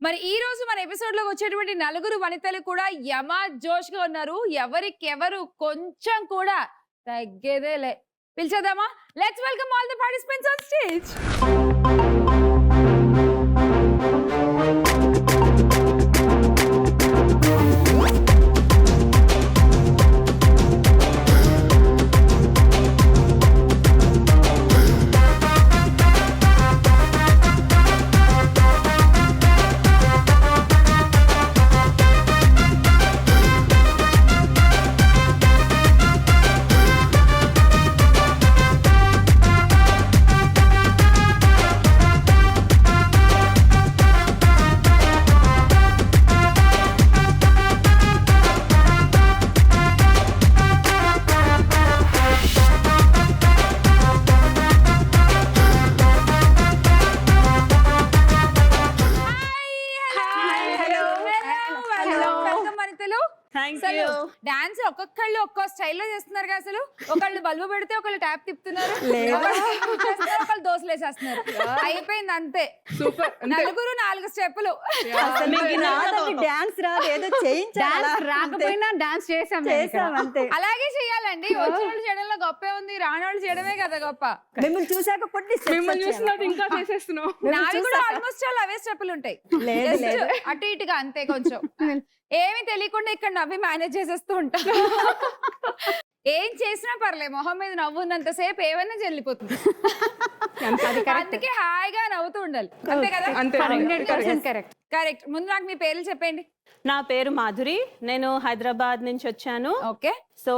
మరి ఈ రోజు మన ఎపిసోడ్ లో వచ్చేటువంటి నలుగురు వనితలు కూడా యమా జోష్ గా ఉన్నారు. ఎవరికెవరు కొంచెం కూడా తగ్గేదేలే. పిలిచేద్దామా? Let's welcome all the participants on stage. Dance ఒక్కొక్కళ్ళు ఒక్కో స్టైల్లో చేస్తున్నారు కదా. అసలు ఒకళ్ళు బల్బు పెడితే ఒకళ్ళు ట్యాప్ తిప్పుతున్నారు, ఒకళ్ళు దోశలు వేసేస్తున్నారు. అయిపోయింది అంతే. సూపర్. నలుగురు 4 స్టెప్పులు. రాకపోయినా డాన్స్ చేసాం అంతే. అలాగే చెయ్యాలండి. వచ్చిన వాళ్ళు చేయడంలో గొప్పే ఉంది, రానోళ్ళు చేయడమే కదా గొప్ప. మిమ్మల్ని చూసాక ఇంకా చేసేస్తున్నాం. నావి కూడా ఆల్మోస్ట్ చాలా అవే స్టెప్పులు ఉంటాయి, అటు ఇటుగా అంతే. కొంచెం ఏమి తెలియకుండా ఇక్కడ నవ్వి మేనేజ్ చేసేస్తూ ఉంటా. ఏం చేసినా పర్లే, మొహం మీద నవ్వున్నంత సేపు ఏమైనా చెల్లిపోతుంది. అందుకే హాయిగా నవ్వుతూ ఉండాలి, అంతే కదా? కరెక్ట్. ముందు నాకు మీ పేర్లు చెప్పండి. నా పేరు మాధురి, నేను హైదరాబాద్ నుంచి వచ్చాను. ఓకే. సో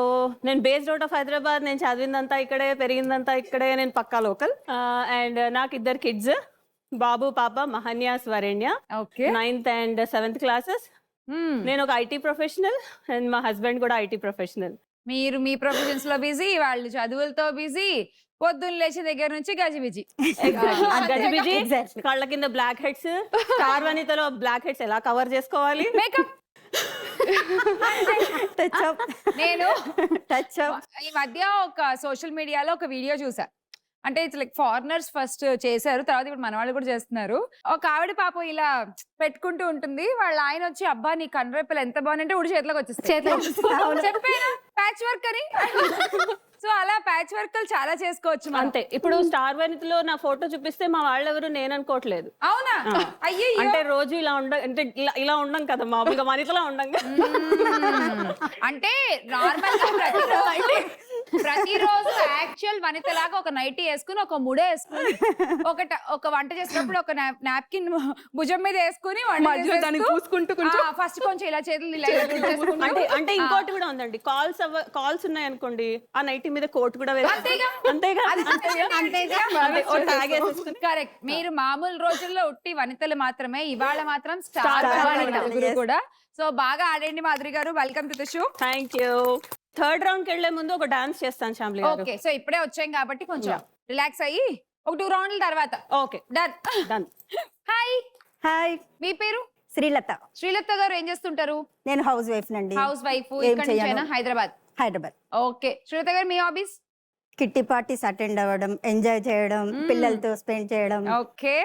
నేను బేస్డ్ అవుట్ ఆఫ్ హైదరాబాద్. నేను చదివిందంతా ఇక్కడే, పెరిగిందంతా ఇక్కడే. నేను పక్కా లోకల్. అండ్ నాకు 2 కిడ్స్, బాబు పాప, Mahanya Swaranya. Okay. 9th and 7th classes. నేను ఒక ఐటీ ప్రొఫెషనల్ అండ్ మా హస్బెండ్ కూడా ఐటీ ప్రొఫెషనల్. మీరు మీ ప్రొఫెషన్స్ లో బిజీ, వాళ్ళు చదువులతో బిజీ. పొద్దున్న లేచే దగ్గర నుంచి గజిబిజి. గజిబిజి, కళ్ళ కింద బ్లాక్ హెడ్స్. స్టార్ వనితలో బ్లాక్ హెడ్స్ ఎలా కవర్ చేసుకోవాలి? మేకప్. నేను ఈ మధ్య ఒక సోషల్ మీడియాలో ఒక వీడియో చూసా. అంటే ఇట్స్ లైక్ ఫారినర్స్ ఫస్ట్ చేశారు, తర్వాత ఇప్పుడు మన వాళ్ళు కూడా చేస్తున్నారు. ఒక ఆవిడ పాపం ఇలా పెట్టుకుంటూ ఉంటుంది, వాళ్ళ ఆయన వచ్చి అబ్బా నీ కన్నురెప్పలు ఎంత బాగుందంటే ఉడి చేతిలోకి వచ్చేస్తాయి. చెప్పాను ప్యాచ్ వర్క్ అని. సో అలా ప్యాచ్ వర్క్ చాలా చేసుకోవచ్చు అంతే. ఇప్పుడు స్టార్ వనితలో నా ఫోటో చూపిస్తే మా వాళ్ళెవరు నేను అనుకోవట్లేదు. అవునా? అయ్యో. అంటే రోజు ఇలా అంటే ఇలా ఉండం కదా, మామూలుగా వనితలా ఉండం. అంటే నార్మల్ ప్రతిరోజు యాక్చువల్ వనితలాగా ఒక నైటీ వేసుకుని, ఒక ముడే వేసుకుని, ఒక వంట చేసినప్పుడు ఒక నాప్కిన్ భుజం మీద వేసుకుని ఫస్ట్ కొంచెం ఇలా చేతులు. అంటే ఇంకోటి కూడా ఉందండి, కాల్స్ ఉన్నాయి అనుకోండి, ఆ నైటీ మీద కోట్ కూడా కరెక్ట్. మీరు మామూలు రోజుల్లో ఉట్టి వనితలు మాత్రమే, ఇవాళ మాత్రం స్టార్ కూడా. సో బాగా ఆడండి మాధురి గారు. Welcome to the show. Thank you. 3rd round కి వెళ్లే ముందు ఒక డాన్స్ చేస్తాను శ్యామ్లి గారు. ఓకే. సో ఇప్పుడే వచ్చాం కాబట్టి కొంచెం రిలాక్స్ అయ్యి ఒక 2 రౌండ్ల తర్వాత. Okay, done. హాయ్. హాయ్, మీ పేరు? శ్రీలత. శ్రీలత గారు ఏం చేస్తుంటారు? నేను హౌస్ వైఫ్ నండి. House wife. ఇక్కడ నుంచేనా? హైదరాబాద్. ఓకే. శ్రీలత గారు మీ హాబీస్? కిట్టి పార్టీస్ అటెండ్ అవ్వడం, ఎంజాయ్ చేయడం, పిల్లలతో స్పెండ్ చేయడం. ఓకే.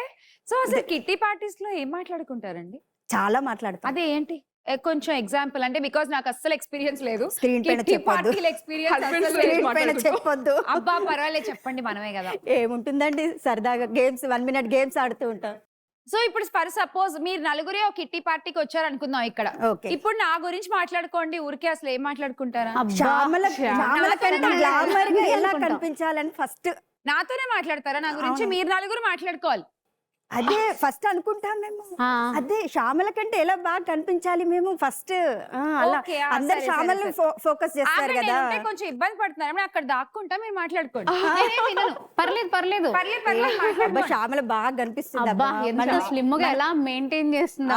సో అసలు కిట్టి పార్టీస్ లో ఏం మాట్లాడుకుంటారండి? చాలా మాట్లాడతాం. అదే ఏంటి కొంచెం ఎగ్జాంపుల్? అంటే బికాజ్ నాకు అస్సలు ఎక్స్పీరియన్స్ లేదు. స్క్రీన్ పైన చెప్పొద్దు. అబ్బా పర్వాలేదు, చెప్పండి, మనమే కదా. ఏముంటుందండి, సరదాగా గేమ్స్, 1 minute గేమ్స్ ఆడుతూ ఉంటాం. సో ఇప్పుడు ఫర్ సపోజ్ మీరు నలుగురే ఒక కిట్టి పార్టీకి వచ్చారు అనుకుందాం ఇక్కడ. ఇప్పుడు నా గురించి మాట్లాడుకోండి, ఊరికే అసలు ఏం మాట్లాడుకుంటారా? ఎలా కనిపించాలని ఫస్ట్ నాతోనే మాట్లాడతారా? నా గురించి మీరు నలుగురు మాట్లాడుకోవాలి. అదే ఫస్ట్ అనుకుంటాం మేము. అదే శ్యామల కంటే ఎలా బాగా కనిపించాలి మేము ఫస్ట్. అలా అందరు శ్యామల్ని ఫోకస్ చేస్తారు కదా. కొంచెం ఇబ్బంది పడుతున్నారు, అక్కడ దాక్కుంటా, మీరు మాట్లాడుకోండి. పర్లేదు. శ్యామల బాగా కనిపిస్తుంది. స్లిమ్ గా ఎలా మెయింటైన్ చేస్తుంది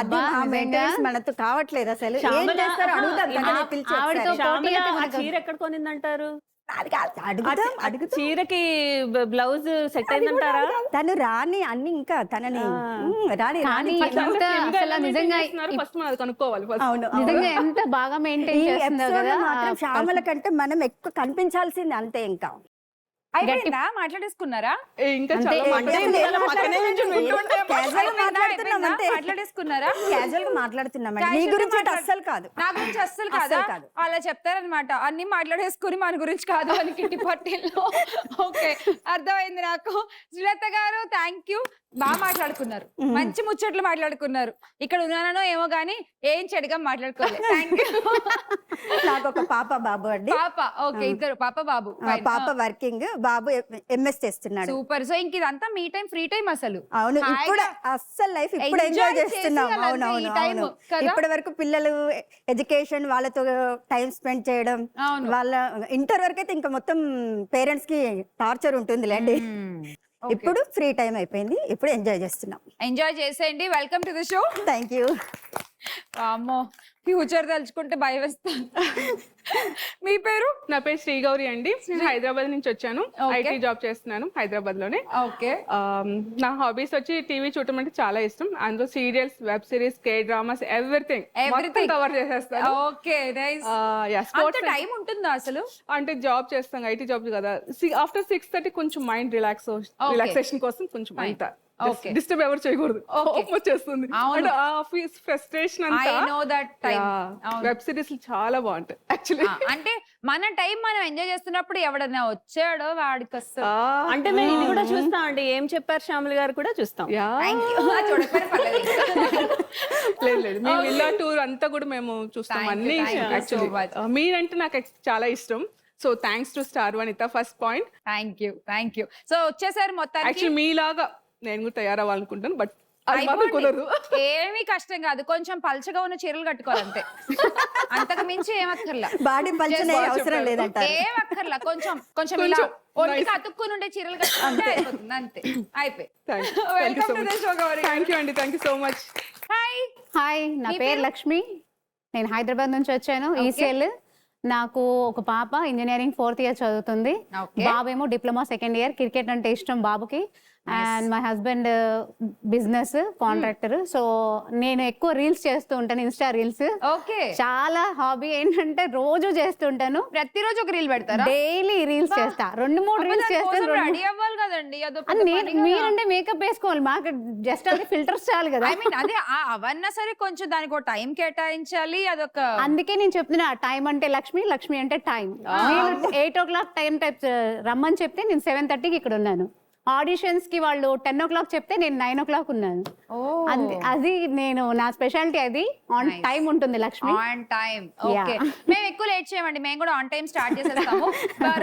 మనతో కావట్లేదు అసలు. చీర ఎక్కడ కొనిందంటారు? చీరకి బ్లౌజ్ సెట్ అయిందంటారా? తను రాని అన్ని ఇంకా తనని రాని నిజంగా కనుక్కోవాలి. నిజంగా ఎంత బాగా మెయింటైన్ చేస్తున్నారు కదా. శ్యామల కంటే మనం ఎక్కువ కనిపించాల్సింది అంతే. ఇంకా అయిపోయిందా మాట్లాడేసుకున్నారా ఇంకా అంతే, చాలా అసలు మంది ఏం వాళ్ళ పక్కనే నుంచొని వింటూ ఉంటే Casual గా మాట్లాడుతున్నాం అంతే. మాట్లాడేసుకున్నారా క్యాజువల్ గా మాట్లాడుతున్నాం మీ Casual గా గురించి అయితే మాట్లాడు- అస్సలు కాదు. నా గురించి అస్సలు కాదా అస్సలు కాదు. అలా చెప్తారనమాట అన్ని మాట్లాడేసుకుని మన గురించి కాదు అని కిట్టి పట్టిల్లో ఓకే అర్థమైంది నాకు శ్రీలత గారు థ్యాంక్ యూ బాగా మాట్లాడుకున్నారు మంచి ముచ్చట్లు మాట్లాడుకున్నారు ఇక్కడ ఉన్నానో ఏమో గానీ ఏం చెడుగా మాట్లాడుకోలేదు థ్యాంక్ యూ నాకు ఒక పాప బాబు అండి. పాప ఓకే ఇద్దరు పాప బాబు పాప వర్కింగ్, బాబు ఎంఎస్ చేస్తున్నాడు. సూపర్ సో ఇంక ఇదంతా మీ టైం ఫ్రీ టైం అసలు అవును, ఇప్పుడు అస్సలు లైఫ్ ఇప్పుడు Enjoy ఎంజాయ్ చేస్తున్నాం. చేసేయాలి అంతే అవునవును ఈ time అవును. కదా? ఇప్పటి వరకు పిల్లలు ఎడ్యుకేషన్ వాళ్ళతో టైం స్పెండ్ చేయడం, అవును. వాళ్ళ ఇంటర్ వరకు అయితే ఇంకా మొత్తం పేరెంట్స్ కి టార్చర్ ఉంటుంది లేండి. ఇప్పుడు ఫ్రీ టైం అయిపోయింది, ఇప్పుడు ఎంజాయ్ చేస్తున్నాం. ఎంజాయ్ చేసేయండి welcome to the show thank you. అమ్మో ఫ్యూచర్ తలుచుకుంటే భయం వేస్తాను మీ పేరు నా పేరు శ్రీగౌరి అండి. నేను హైదరాబాద్ నుంచి వచ్చాను. Okay. ఐటీ జాబ్ చేస్తున్నాను హైదరాబాద్ లోనే. ఓకే నా హాబీస్ వచ్చి టీవీ చూడటం అంటే చాలా ఇష్టం. అందులో serials, web series, K dramas, everything cover చేసేస్తాను. ఓకే నైస్ అంత స్పోర్ట్స్ టైం ఉంటుందా అసలు అంటే జాబ్ చేస్తాం, ఐటీ జాబ్ కదా. ఆఫ్టర్ 6:30 కొంచెం మైండ్ రిలాక్సేషన్ కోసం కొంచెం అంత Okay. డిస్టర్బ్ ఎవరు చేయకూడదు, Okay. కోపం వచ్చేస్తుంది. అవును. అంటే ఆఫీస్ ఫ్రస్ట్రేషన్ ఐ అంతా know that time web series చాలా బాగుంటాయి యాక్చువల్లీ. అంటే మన టైం మనం ఎంజాయ్ చేస్తున్నప్పుడు ఎవడన్నా వచ్చాడో వాడికి వస్తుంది అంటే మేము ఇది కూడా చూస్తాం అండి. ఏం చెప్పారు శ్యామల్ గారు కూడా చూస్తాం. చూడకపోయినా పర్లేదు. లేదు లేదు, మేము విల్లా టూర్ అంతా కూడా మేము చూస్తాం. Thank you, అన్ని thank you so actually much. మీరంటే నాకు చాలా ఇష్టం. So thanks to Star Vanitha first point. Thank you so వచ్చేసారి మొత్తానికి యాక్చువల్లీ మీలాగా నేను కూడా తయారవ్వాలనుకుంటాను, బట్ అది మాత్రం కుదరదు. ఏమీ కష్టం కాదు, కొంచెం పల్చగా ఉన్న చీరలు కట్టుకోవాలంతే, అంతకు మించి ఏమక్కర్లా. బాడీ పంచనే అవసరం లేదంట. ఏమక్కర్లా, కొంచెం కొంచెం ఇలా ఒంటికి అతుక్కుని ఉండే చీరలు కట్టుకుంటే అయిపోతుంది అంతే. అయిపోయి థ్యాంక్ యూ అండి, thank you so much. Hi hi, నా మీ పేరు పేరు? లక్ష్మి. నేను హైదరాబాద్ నుంచి వచ్చాను. ఈసీఎల్. నాకు ఒక పాప ఇంజనీరింగ్ 4th ఇయర్ చదువుతుంది. Okay. బాబేమో డిప్లొమా 2nd ఇయర్. క్రికెట్ అంటే ఇష్టం బాబుకి. And my husband business contractor. So నేను ఎక్కువ రీల్స్ చేస్తూ ఉంటాను, ఇన్స్టా రీల్స్. ఓకే చాలా హాబీ ఏంటంటే రోజు చేస్తుంటాను. ప్రతిరోజు ఒక రీల్ పెడతారా? డైలీ రీల్స్ చేస్తా, 2-3 రీల్స్ చేస్తాను. రెడీ అవ్వాలి కదండి, అదొక అది మీరంటే మేకప్ వేసుకోవాలి, మాకు జస్ట్ అది ఫిల్టర్స్ చాలు కదా. ఐ మీన్ అదే అవన్నా సరే కొంచెం దానికి ఒక టైం కేటాయించాలి, అదొక అందుకే నేను చెప్తున్నా, టైం అంటే లక్ష్మి, లక్ష్మి అంటే టైం. నేను 8 o'clock టైం టైప్ రమ్మని చెప్తే నేను 7:30కి ఇక్కడ ఉన్నాను. ఆడిషన్స్ కి వాళ్ళు 10 o'clock చెప్తే నేను 9 o'clock ఉన్నాను. అది నేను నా స్పెషాలిటీ, అది ఆన్ టైం ఉంటుంది లక్ష్మి. On time. ఓకే మేము ఎక్కువ లేట్ చేయమండి, మేము కూడా ఆన్ టైం స్టార్ట్ చేసేస్తాము.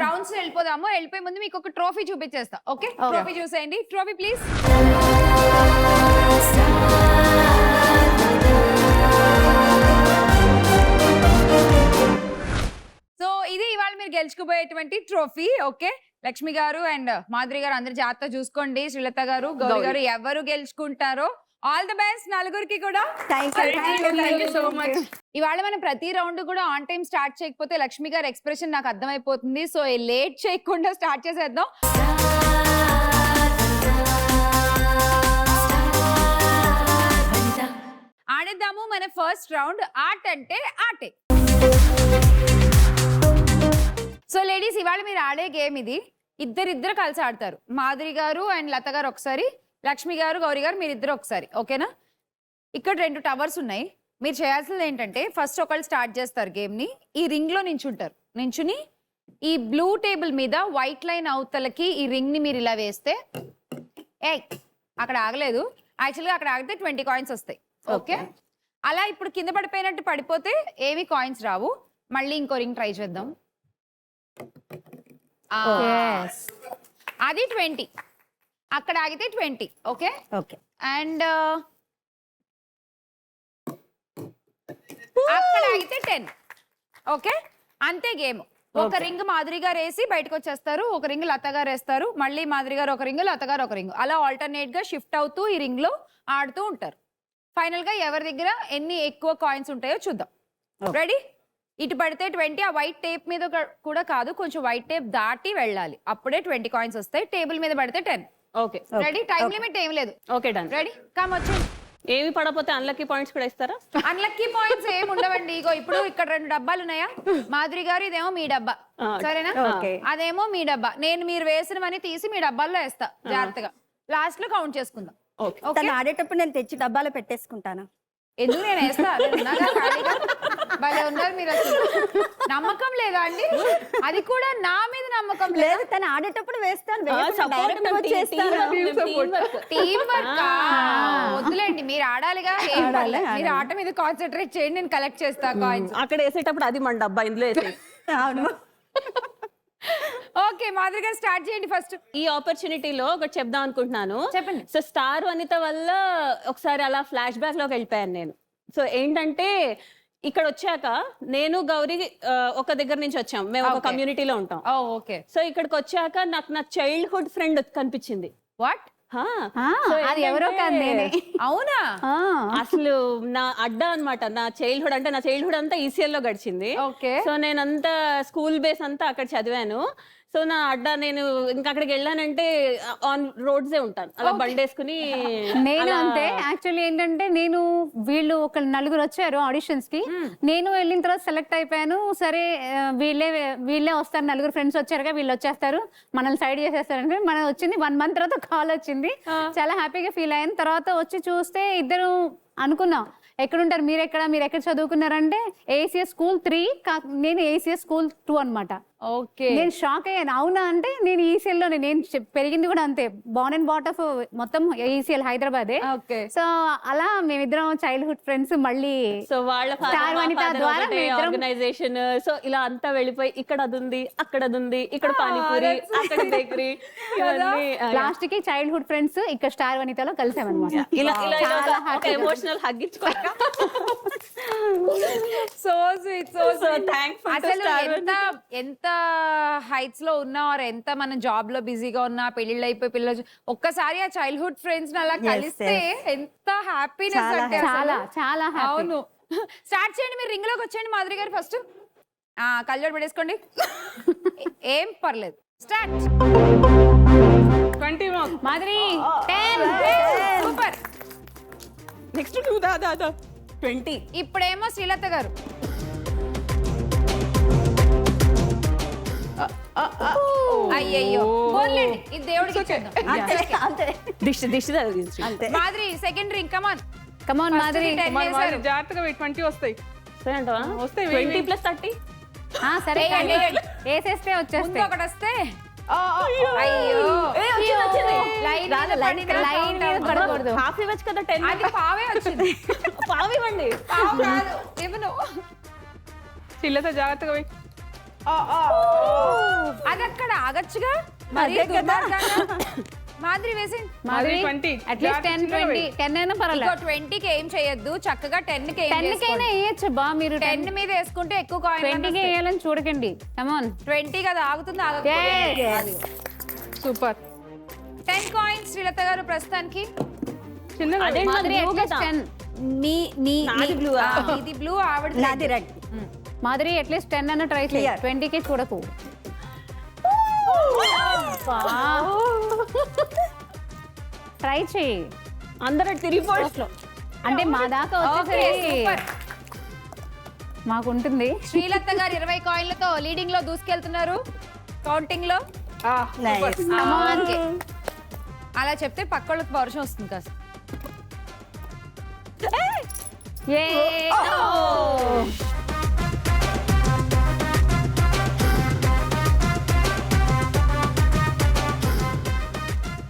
రౌండ్స్ వెళ్ళిపోదాము, వెళ్ళిపోయే ముందు మీకు ఒక ట్రోఫీ చూపించేస్తా. ఓకే ట్రోఫీ చూసేయండి. Trophy please. సో ఇది ఇవాళ మీరు గెలుచుకుపోయేటువంటి ట్రోఫీ. ఓకే లక్ష్మి గారు అండ్ మాధురి గారు అందరు జాగ్రత్త చూసుకోండి. శ్రీలత గారు, గౌరీ గారు ఎవరు గెలుచుకుంటారో ఆల్ ది బెస్ట్ నలుగురికి కూడా. Thank you so much. ఇవాళ మనం ప్రతి రౌండ్ కూడా ఆన్ టైం స్టార్ట్ చేయకపోతే లక్ష్మి గారి ఎక్స్ప్రెషన్ నాకు అర్థమైపోతుంది. సో లేట్ చేయకుండా స్టార్ట్ చేసేద్దాం. ఆడేద్దాము మన ఫస్ట్ రౌండ్, ఆట అంటే ఆటే. సో లేడీస్ ఇవాళ మీరు ఆడే గేమ్ ఇది. ఇద్దరిద్దరు కలిసి ఆడతారు. మాధురి గారు అండ్ లత గారు ఒకసారి, లక్ష్మి గారు, గౌరీ గారు మీరిద్దరు ఒకసారి. ఓకేనా? ఇక్కడ 2 టవర్స్ ఉన్నాయి. మీరు చేయాల్సింది ఏంటంటే ఫస్ట్ ఒకళ్ళు స్టార్ట్ చేస్తారు గేమ్ని. ఈ రింగ్లో నించుంటారు. నించుని ఈ బ్లూ టేబుల్ మీద వైట్ లైన్ అవతలకి ఈ రింగ్ని మీరు ఇలా వేస్తే, అక్కడ ఆగలేదు, యాక్చువల్గా అక్కడ ఆగితే 20 కాయిన్స్ వస్తాయి. ఓకే అలా ఇప్పుడు కింద పడిపోయినట్టు పడిపోతే ఏవి కాయిన్స్ రావు. మళ్ళీ ఇంకో రింగ్ ట్రై చేద్దాం. అది 20, అక్కడ ఆగితే 20. ఓకే ఓకే అండ్ అక్కడ ఆగితే 10. ఓకే అంతే గేమ్. ఒక రింగ్ మాధురి గారు వేసి బయటకు వచ్చేస్తారు, ఒక రింగ్ లత గారు వేస్తారు, మళ్ళీ మాధురి గారు ఒక రింగ్, లత గారు ఒక రింగ్, అలా ఆల్టర్నేట్ గా షిఫ్ట్ అవుతూ ఈ రింగ్ లో ఆడుతూ ఉంటారు. ఫైనల్ గా ఎవరి దగ్గర ఎన్ని ఎక్కువ కాయిన్స్ ఉంటాయో చూద్దాం. రెడీ? ఇటు పడితే 20, ఆ వైట్ టేప్ మీద కూడా కాదు, కొంచెం వైట్ టేప్ దాటి వెళ్ళాలి, అప్పుడే 20 కాయిన్స్ వస్తాయి. టేబుల్ మీద పడితే 10. Okay ready? టైం లిమిట్ ఏం లేదు. Okay done. రెడీ? కమ్ వచ్చేయండి. ఏమి పడకపోతే అన్లక్కీ పాయింట్స్ కూడా ఇస్తారా? అన్లక్కీ పాయింట్స్ ఏమి ఉండవండి. ఇగో ఇప్పుడు ఇక్కడ 2 డబ్బాలు ఉన్నాయా, మాధురి గారు ఇదేమో మీ డబ్బా, సరేనా? అదేమో మీ డబ్బా. నేను మీరు వేసినవని తీసి మీ డబ్బాల్లో వేస్తా జాగ్రత్తగా. లాస్ట్ లో కౌంట్ చేసుకుందాం. తను ఆడేటప్పుడు నేను తెచ్చి డబ్బాలో పెట్టేసుకుంటాను. ఎందుకు నేను వేస్తా, భలే ఉన్నారు మీరు. అసలు నమ్మకం లేదా అండి? అది కూడా నా మీద నమ్మకం లేదు, తను ఆడేటప్పుడు వేస్తాను, డైరెక్ట్ వచ్చేస్తాను. టీం వర్క్ వద్దులేండి, మీరు ఆడాలిగా. ఏం పర్లేదు, మీరు ఆట మీద కాన్సన్ట్రేట్ చేయండి, నేను కలెక్ట్ చేస్తా కాయిన్స్. అక్కడ వేసేటప్పుడు అది మన డబ్బా, ఇందులో వేసే. అవును. ఓకే మాధురి గారు స్టార్ట్ చేయండి ఫస్ట్. ఈ ఆపర్చునిటీలో ఒకటి చెప్దాం అనుకుంటున్నాను. చెప్పండి. సో స్టార్ వనిత వల్ల ఒకసారి అలా ఫ్లాష్ బ్యాక్ లోకి వెళ్ళిపోయాను నేను. సో ఏంటంటే ఇక్కడ వచ్చాక నేను గౌరీ ఒక దగ్గర నుంచి వచ్చాం, మేము ఒక కమ్యూనిటీలో ఉంటాం. ఓకే. సో ఇక్కడికి వచ్చాక నాకు నా చైల్డ్హుడ్ ఫ్రెండ్ కనిపించింది. వాట్? అది ఎవరో కాదు నేనే. అవునా? అసలు నా అడ్డా అన్నమాట. నా చైల్డ్హుడ్ అంటే నా చైల్డ్హుడ్ అంతా ఈసీఎల్ లో గడిచింది. ఓకే. సో నేనంతా స్కూల్ బేస్ అంతా అక్కడ చదివాను. సో నా అడ్డా నేను ఇంకా అక్కడికి వెళ్ళానంటే ఆన్ రోడ్సే ఉంటాను, అలా బండేసుకుని. నేను అంతే. యాక్చువల్లీ ఏంటంటే నేను వీళ్ళు ఒక 4 వచ్చారు ఆడిషన్స్ కి, నేను వెళ్ళిన తర్వాత సెలెక్ట్ అయిపోయాను. సరే వీళ్ళే వస్తారు, 4 ఫ్రెండ్స్ వచ్చారుగా, వీళ్ళు వచ్చేస్తారు మనల్ని సైడ్ చేసేస్తారంటే మనం వచ్చింది 1 month తర్వాత కాల్ వచ్చింది. చాలా హ్యాపీగా ఫీల్ అయ్యాను. తర్వాత వచ్చి చూస్తే ఇద్దరు అనుకున్నాం ఎక్కడుంటారు, మీరు ఎక్కడ చదువుకున్నారంటే ఏసీఎస్ స్కూల్ 3, నేను ఏసీఎస్ స్కూల్ 2 అనమాట. ఓకే. నేను షాక్ అయ్యాను. అవునా అంటే నేను ఈసీఎల్ లోనే, నేను పెరిగింది కూడా అంతే, బోర్న్ అండ్ బాట్ ఆఫ్ మొత్తం ఈసీఎల్ హైదరాబాదే. ఓకే. సో అలా మేమిద్దరం చైల్డ్హుడ్ ఫ్రెండ్స్. మళ్ళీ సో వాళ్ళ స్టార్ వనిత ద్వారా ఆర్గనైజేషన్. సో ఇలా అంతా వెళ్ళిపోయి ఇక్కడ అది ఉంది, అక్కడ అది ఉంది, ఇక్కడ పానీపూరి, అక్కడ బేకరీ, లాస్ట్ కి చైల్డ్హుడ్ ఫ్రెండ్స్ ఇక్కడ స్టార్ వనితలో కలిసామన్నమాట. ఇలా ఎమోషనల్ హగ్ ఇచ్చుకోక. So sweet, so thankful. అసలు ఎంత హైట్స్ లో ఉన్నా ఆర్ ఎంత మనం జాబ్ లో బిజీగా ఉన్నా, పెళ్లిళ్ళు అయిపోయి పిల్లలు ఒక్కసారి ఆ చైల్డ్హుడ్ ఫ్రెండ్స్ అలా కలిస్తే ఎంత హ్యాపీనెస్ అంటే చాలా చాలా happy. అవును. స్టార్ట్ చేయండి, మీరు రింగ్ లోకి వచ్చేయండి మాధురి గారు. ఫస్ట్ కళ్ళజోడు పెట్టేసుకోండి, ఏం పర్లేదు. Start. 20 marks. Madhuri 10. Super. Next 20. ఇప్పుడేమో శ్రీలత గారు. అయ్యయ్యో, పోన్లేండి, ఇది దేవుడికి ఇచ్చేద్దాం. అంతే. మాధురి సెకండ్ రింగ్, కమాన్ కమాన్ మాధురి. జాగ్రత్తగా 20 వస్తాయి. వస్తాయి 20 + 30. సరే వేసేస్తే వచ్చేస్తే ఒకటి వస్తే. అయ్యో, లైన్ పడకూడదు. హాఫ్ ఇవ్వచ్చు కదా. 10. అది పావే వచ్చింది. పావు ఇవ్వండి. పావు కాదు, ఇవ్వను. చిల్లత జాగ్రత్తగా పోయి. అది అక్కడ ఆగచ్చుగా. మరి మాధురి వేసేయండి. మాధురి 20. అట్లీస్ట్ 10 అయినా పర్వాలేదు. 20కి ఏం చేయొద్దు, చక్కగా 10కి 10కైనా వేయచ్చు బా. మీరు 10 మీద వేసుకుంటే ఎక్కువ కాయిన్. 20కి వేయాలని చూడకండి. కమాన్. 20 కదా ఆగుతుంది, సూపర్. 10 కాయిన్స్ శ్రీలత గారు ప్రస్తుతానికి. చిన్నగా మాధురి అట్లీస్ట్ 10. ఇది బ్లూ, ఆవిడ నాది రెడ్. మాధురి అట్లీస్ట్ 10 అన్న ట్రై చేయి. 20కి చూడకు. ట్రై చేయి. అందరూ తిరిగిపోవచ్చు. అంటే మా దాకా వచ్చేసరికి మాకుంటుంది. శ్రీలత గారు 20 కాయిన్లతో లీడింగ్ లో దూసుకెళ్తున్నారు కౌంటింగ్ లో. అలా చెప్తే పక్కళ్ళకి వర్షం వస్తుంది కాస్త.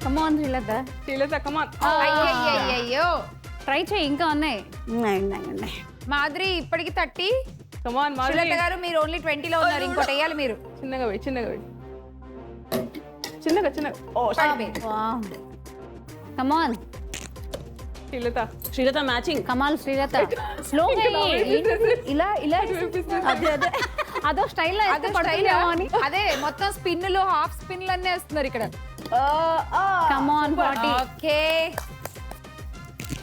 కమాన్ శ్రీలత. చిల్లత కమాన్. అయ్యయ్యో, ట్రై చేయి, ఇంకా ఉన్నాయి. మాధురి ఇప్పటికి 30. కమాన్ శ్రీలత మాధురి. గారు మీరు ఓన్లీ 20లో ఉన్నారు, ఇంకోటి వేయాలి మీరు. చిన్నగా పోయి, చిన్నగా పోయి, చిన్నగా. కమాన్ చిల్లత. శ్రీలత మ్యాచింగ్. కమాల్ శ్రీలత. స్లో ఇలా ఇలా అదో స్టైల్ అదే మొత్తం స్పిన్లు, హాఫ్ స్పిన్లు అన్నీ వేస్తున్నారు ఇక్కడ. కమాన్ 40. ఓకే,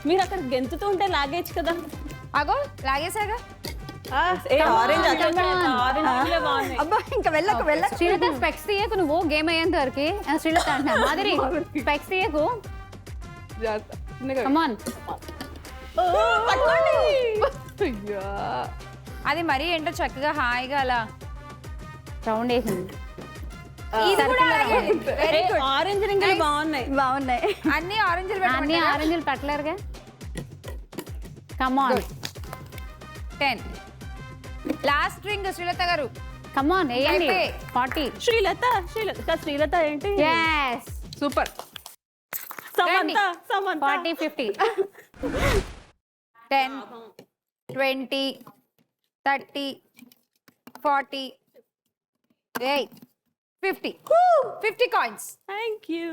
మీరు అక్కడ గెంతుతూ ఉంటే లాగేచ్చు కదా. అగో లాగేసాగా. ఆరెంజ్ అబ్బా, ఇంకా వెళ్ళకు. శ్రీలత స్పెక్స్ తీయకు నువ్వు గేమ్ అయ్యేంత వరకు. శ్రీలత అంటున్నా మాధురి స్పెక్స్ తీయకు. చిన్నగా. కమాన్ అయ్యా. అది మరీ ఏంటో చక్కగా హాయిగా అలా రౌండ్ వేసింది. ఇది కూడా అలాగే. Very good. ఆరెంజ్ రింగులు బాగున్నాయి. బాగున్నాయి. అన్ని ఆరెంజ్లు అన్ని పెట్టమంటారా? ఆరెంజ్లు పెట్టలేరుగా. కమాన్ Good. 10. లాస్ట్ రింగ్ శ్రీలత గారు. కమాన్ వేయండి. అయిపోయి. 40. శ్రీలత ఏంటి? yes super. Samantha 40 50. 10, 20, 30, 40, 50. 50 coins. Thank you.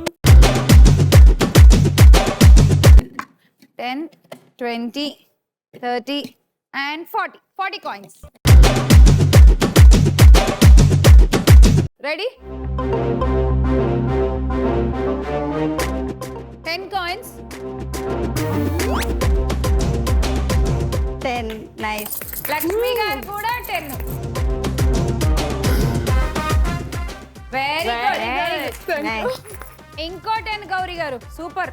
10, 20, 30 and 40. 40 coins. Ready? 10 coins. 10 nice. Lakshmi గారు కూడా 10. Very good. నైస్. ఇంకో 10 గౌరీ గారు. సూపర్.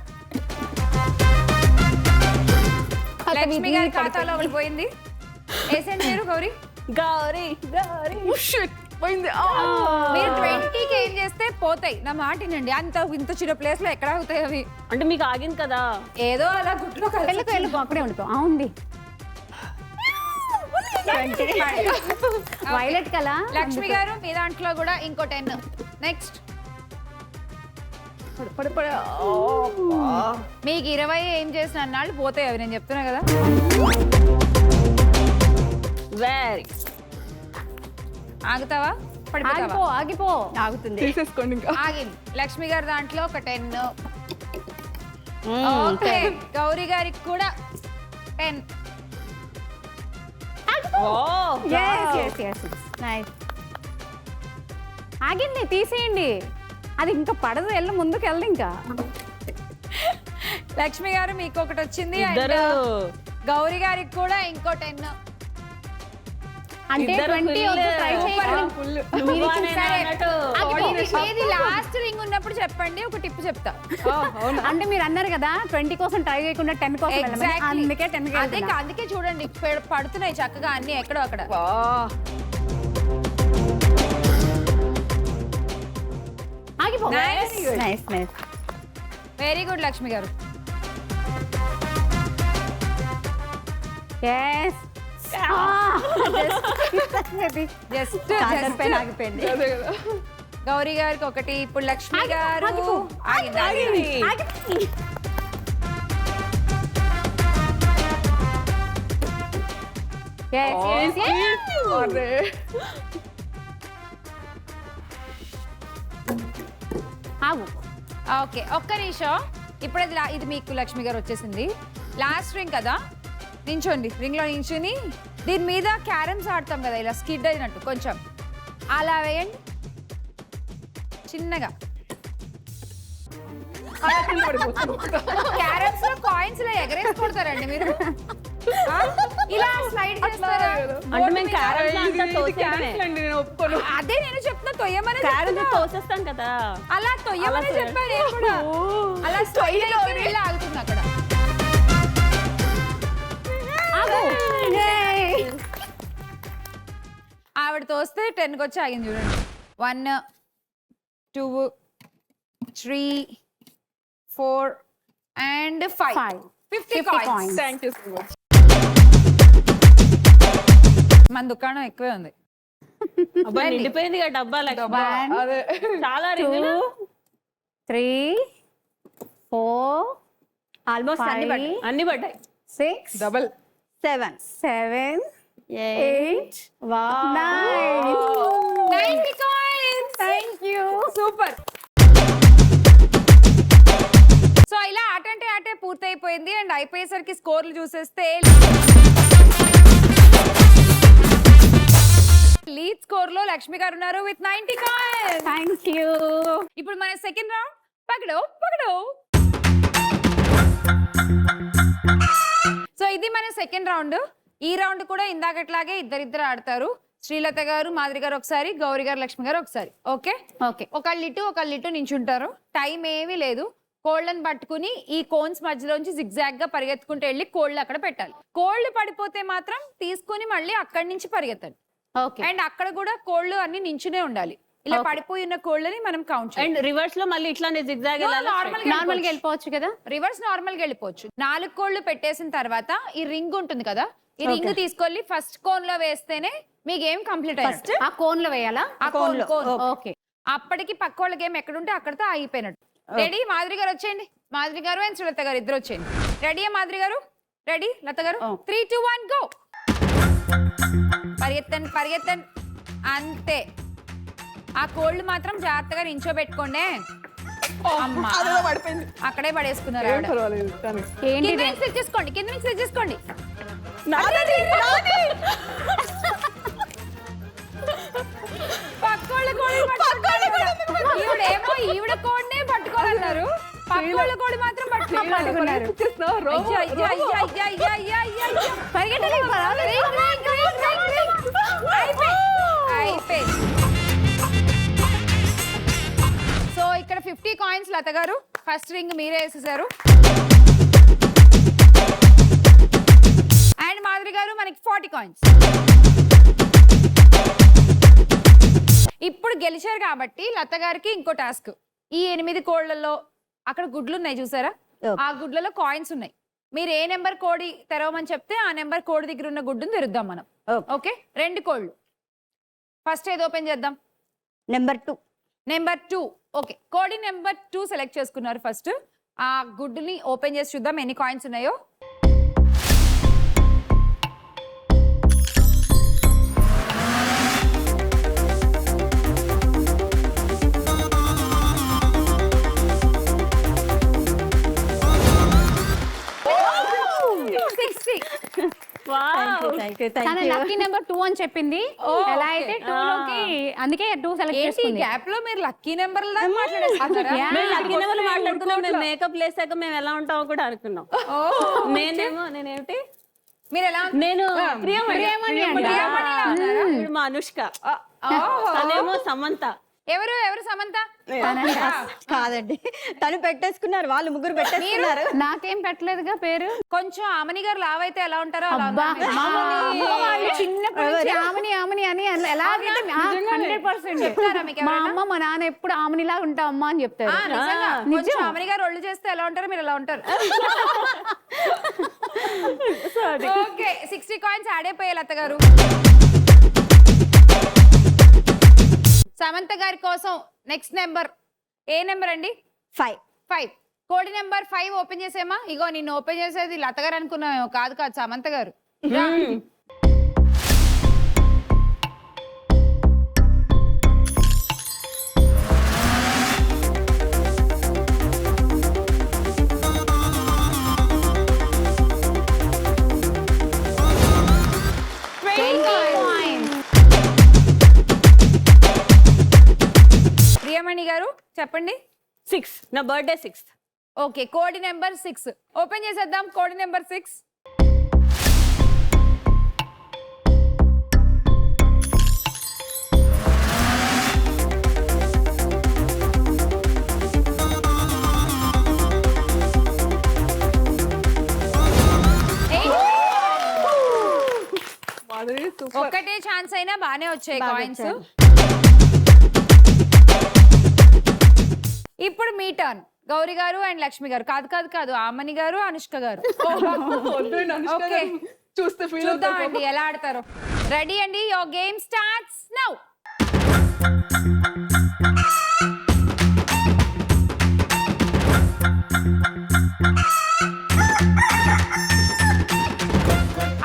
లక్ష్మి గారి ఖాతాలో ఒకటి పోయింది. వేసండి మీరు గౌరీ. గౌరీ పోయింది. మీరు 20కి ఏం చేస్తే పోతాయి. నా మాట వినండి. ఇంత చిన్న ప్లేస్ లో ఎక్కడ అవుతాయి అవి? అంటే మీకు ఆగింది కదా. ఏదో అలా గుట్లో వెళ్ళిపో వెళ్ళిపో అక్కడే ఉండిపో. ఉంది వైలెట్ కలా. లక్ష్మి గారు మీ దాంట్లో కూడా ఇంకో 10. నెక్స్ట్ మీకు 20 ఏం చేసిన అన్నాళ్ళు పోతాయి అవి. నేను చెప్తున్నా కదా. వెరీ ఆగుతావా? పడిపోతావా? ఆగిపో ఆగిపో. ఆగుతుంది. తీసేసుకోండి ఇంకా. ఆగింది. లక్ష్మి గారి దాంట్లో ఒక 10. ఓకే. గౌరీ గారికి కూడా 10. yes nice. ఆగింది. తీసేయండి. అది ఇంకా పడదు. వెళ్ళి ముందుకు వెళ్ళదు ఇంకా. లక్ష్మి గారు మీకు ఒకటి వచ్చింది. and ఇద్దరు గౌరీ గారికి కూడా ఇంకో 10. అంటే ఇద్దరు 20 full. ట్రై చేయండి. ఏది లాస్ట్ రింగ్ ఉన్నప్పుడు చెప్పండి. ఒక టిప్ చెప్తా. అంటే మీరు అన్నారు కదా 20 కోసం ట్రై చేయకుండా 10 కోసం వెళ్ళమని. Exactly. అందుకే 10 కి వెళ్తున్నా. అందుకే చూడండి పడుతున్నాయి చక్కగా అన్ని ఎక్కడో అక్కడ. ఆగిపో. Nice. Nice. Very good Lakshmi గారు. yes జస్ట్ పైన ఆగిపోయింది. అదే కదా. గౌరీ గారికి ఒకటి. ఇప్పుడు లక్ష్మి గారు ఆగింది. అరే. ఆగు. ఓకే ఒక్క నిమిషం. ఇప్పుడు ఇది మీకు లక్ష్మి గారు వచ్చేసింది. లాస్ట్ రింగ్ కదా. నించోండి. రింగ్ లో నించుని దీని మీద క్యారమ్స్ ఆడతాం కదా ఇలా స్కిడ్ అయినట్టు కొంచెం అలా వేయండి చిన్నగా. క్యారమ్స్ లో కాయిన్స్ ఇలా ఎగరేసి కొడతారండి మీరు. ఇలా స్లైడ్ చేస్తారా? అంటే మేము క్యారెట్ అంతా తోసేయడమే. అండి నేను ఒప్పుకోను. అదే నేను చెప్తున్నా. తొయ్యమని క్యారెట్ తోసేస్తాం కదా. అలా తొయ్యమని చెప్పాను నేను కూడా. అలా స్లైడ్ అయిపోయి వెళ్ళి ఆగుతుంది అక్కడ. ఆవిడ తోస్తే 10కి వచ్చి ఆగింది చూడండి. 1 2 3 4 and 5. 50 coins. Thank you so much. మన దుకాణం ఎక్కువే ఉంది. అబ్బా నిండిపోయింది కదా డబ్బా. లక్ష్మి అదే చాలా రింగులు. 3 4 ఆల్మోస్ట్ అన్ని పడ్డాయి. అన్ని పడ్డాయి. 6 double 7 7 8 9 90 coins. Thank you. Super. So ఇలా ఆట అంటే ఆటే పూర్తయిపోయింది. అండ్ అయిపోయేసరికి స్కోర్లు చూసేస్తే లీడ్ స్కోర్ లో లక్ష్మి గారు ఉన్నారు విత్ 90 coins. Thank you. ఇప్పుడు మన సెకండ్ రౌండ్ పకడో పకడో. సో ఇది మన సెకండ్ రౌండ్. ఈ రౌండ్ కూడా ఇందాకట్లాగే ఇద్దరిద్దరు ఆడతారు. శ్రీలత గారు, మాధురి గారు ఒకసారి, గౌరీ గారు, లక్ష్మి గారు ఒకసారి. Okay okay. ఒకళ్ళు ఇటు నించుంటారు. టైం ఏమీ లేదు. కోళ్ళని పట్టుకుని ఈ కోన్స్ మధ్యలోంచి జిగ్జాగ్ గా పరిగెత్తుకుంటూ వెళ్ళి కోళ్ళు అక్కడ పెట్టాలి. కోళ్ళు పడిపోతే మాత్రం తీసుకుని మళ్ళీ అక్కడి నుంచి పరిగెత్తాలి. ఓకే. అండ్ అక్కడ కూడా కోళ్ళు అన్ని నించునే ఉండాలి. ఇలా పడిపోయి ఉన్న కోళ్ళని మనం కౌంట్ చేయాలి. అండ్ రివర్స్ లో మళ్ళీ ఇట్లానే జిగ్జాగ్ నార్మల్ గా వెళ్ళిపోవచ్చు కదా. రివర్స్ నార్మల్ గా వెళ్ళిపోవచ్చు. 4 కోళ్ళు పెట్టేసిన తర్వాత ఈ రింగ్ ఉంటుంది కదా, ఈ రింగ్ తీసుకెళ్ళి ఫస్ట్ కోన్ లో వేస్తేనే మీ గేమ్ కంప్లీట్ అయ్యింది. ఆ కోన్ లో వేయాలా? ఆ కోన్ ఓకే. అప్పటికి పక్క వాళ్ళ గేమ్ ఎక్కడుంటే అక్కడతో ఆగిపోయినట్టు. రెడీ? మాధురి గారు వచ్చేయండి. మాధురి గారు అండ్ సులత గారు ఇద్దరు వచ్చేయండి. రెడీయా మాధురి గారు? రెడీ లత గారు? 3, 2, 1 గో. పరిగెత్తండి పరిగెత్తండి, అంతే. ఆ కోళ్ళు మాత్రం జాగ్రత్తగా నించోబెట్టుకోండి. అమ్మా, అక్కడే పడేసుకున్నారు ఆవిడ. ఏంటి కింద నుంచి తెచ్చేసుకోండి, కింద నుంచి తెచ్చేసుకోండి. పక్కోళ్ళ కోడి ఈవిడేమో ఈవిడ కోడినే పట్టుకోవాలన్నారు, పక్కోళ్ళ కోడి మాత్రం పట్టుకున్నారు. సో ఇక్కడ 50 కాయిన్స్ లత గారు, ఫస్ట్ రింగ్ మీరే వేసేసారు. అండ్ మాధురి గారు మనకి 40 కాయిన్స్. ఇప్పుడు గెలిచారు కాబట్టి లత గారికి ఇంకో టాస్క్. ఈ 8 కోళ్లలో అక్కడ గుడ్లు ఉన్నాయి చూసారా, ఆ గుడ్లలో కాయిన్స్ ఉన్నాయి. మీరు ఏ నెంబర్ కోడి తెరవమని చెప్తే ఆ నెంబర్ కోడి దగ్గర ఉన్న గుడ్డును తెరుద్దాం మనం. ఓకే, 2 కోళ్ళు. ఫస్ట్ ఏది ఓపెన్ చేద్దాం? నెంబర్ 2. నెంబర్ 2. ఓకే, కోడి నెంబర్ 2 సెలెక్ట్ చేసుకున్నారు. ఫస్ట్ ఆ గుడ్డుని ఓపెన్ చేసి చూద్దాం ఎన్ని కాయిన్స్ ఉన్నాయో. తన లక్కీ నెంబర్ 2 అని చెప్పింది. ఎలా అయితే 2 లోకి అందుకే 2 సెలెక్ట్ చేసుకుంది. గ్యాప్ లో మీరు లక్కీ నెంబర్ లా మాట్లాడేస్తున్నారా? మేము లక్కీ నెంబర్ మాట్లాడుకున్నాం. మేము మేకప్ వేసాక మేము ఎలా ఉంటామో కూడా అనుకున్నాం. నేనేమిటి మీరు ఎలా? నేను ప్రియమణి మా అనుష్క, తనేమో సమంత. ఎవరు ఎవరు? సమంత కాదండి, తను పెట్టేసుకున్నారు, వాళ్ళు ముగ్గురు పెట్టేసుకున్నారు. నాకేం పెట్టలేదుగా పేరు. కొంచెం ఆమని గారు లావైతే ఎలా ఉంటారో అలా అబ్బా, ఉన్నారు. చిన్నప్పటి నుంచి ఆమని ఆమని అని ఎలాగైతే 100% చెప్తారా మీకు మా అమ్మ మా నాన్న ఎప్పుడు ఆమనిలా ఉంటా అమ్మా అని చెప్తారు. నిజంగా కొంచెం ఆమని గారు ఒళ్ళు చేస్తే ఎలా ఉంటారో మీరు ఎలా ఉంటారు. ఓకే, 60 కాయిన్స్ యాడ్ అయిపోయాయి లత గారు. సమంత గారి కోసం నెక్స్ట్ నెంబర్ ఏ నెంబర్ అండి? 5. కోడి నెంబర్ 5 ఓపెన్ చేసేమా? ఇగో నిన్ను ఓపెన్ చేసేది లత గారు అనుకున్నామేమో. కాదు కాదు, సమంత గారు. ప్రియమణి గారు చెప్పండి. 6. నా బర్త్డే 6. ఓకే, కోడి నెంబర్ 6 ఓపెన్ చేసేద్దాం. కోడి నెంబర్ 6. ఒక్కటే ఛాన్స్ అయినా బానే వచ్చాయి కాయిన్స్. ఇప్పుడు మీ టర్న్. గౌరీ గారు అండ్ లక్ష్మి గారు. కాదు కాదు కాదు, ఆమని గారు అనుష్క గారు. ఓకే, చూద్దామండి ఎలా ఆడతారో. రెడీ అండి? Your game starts now.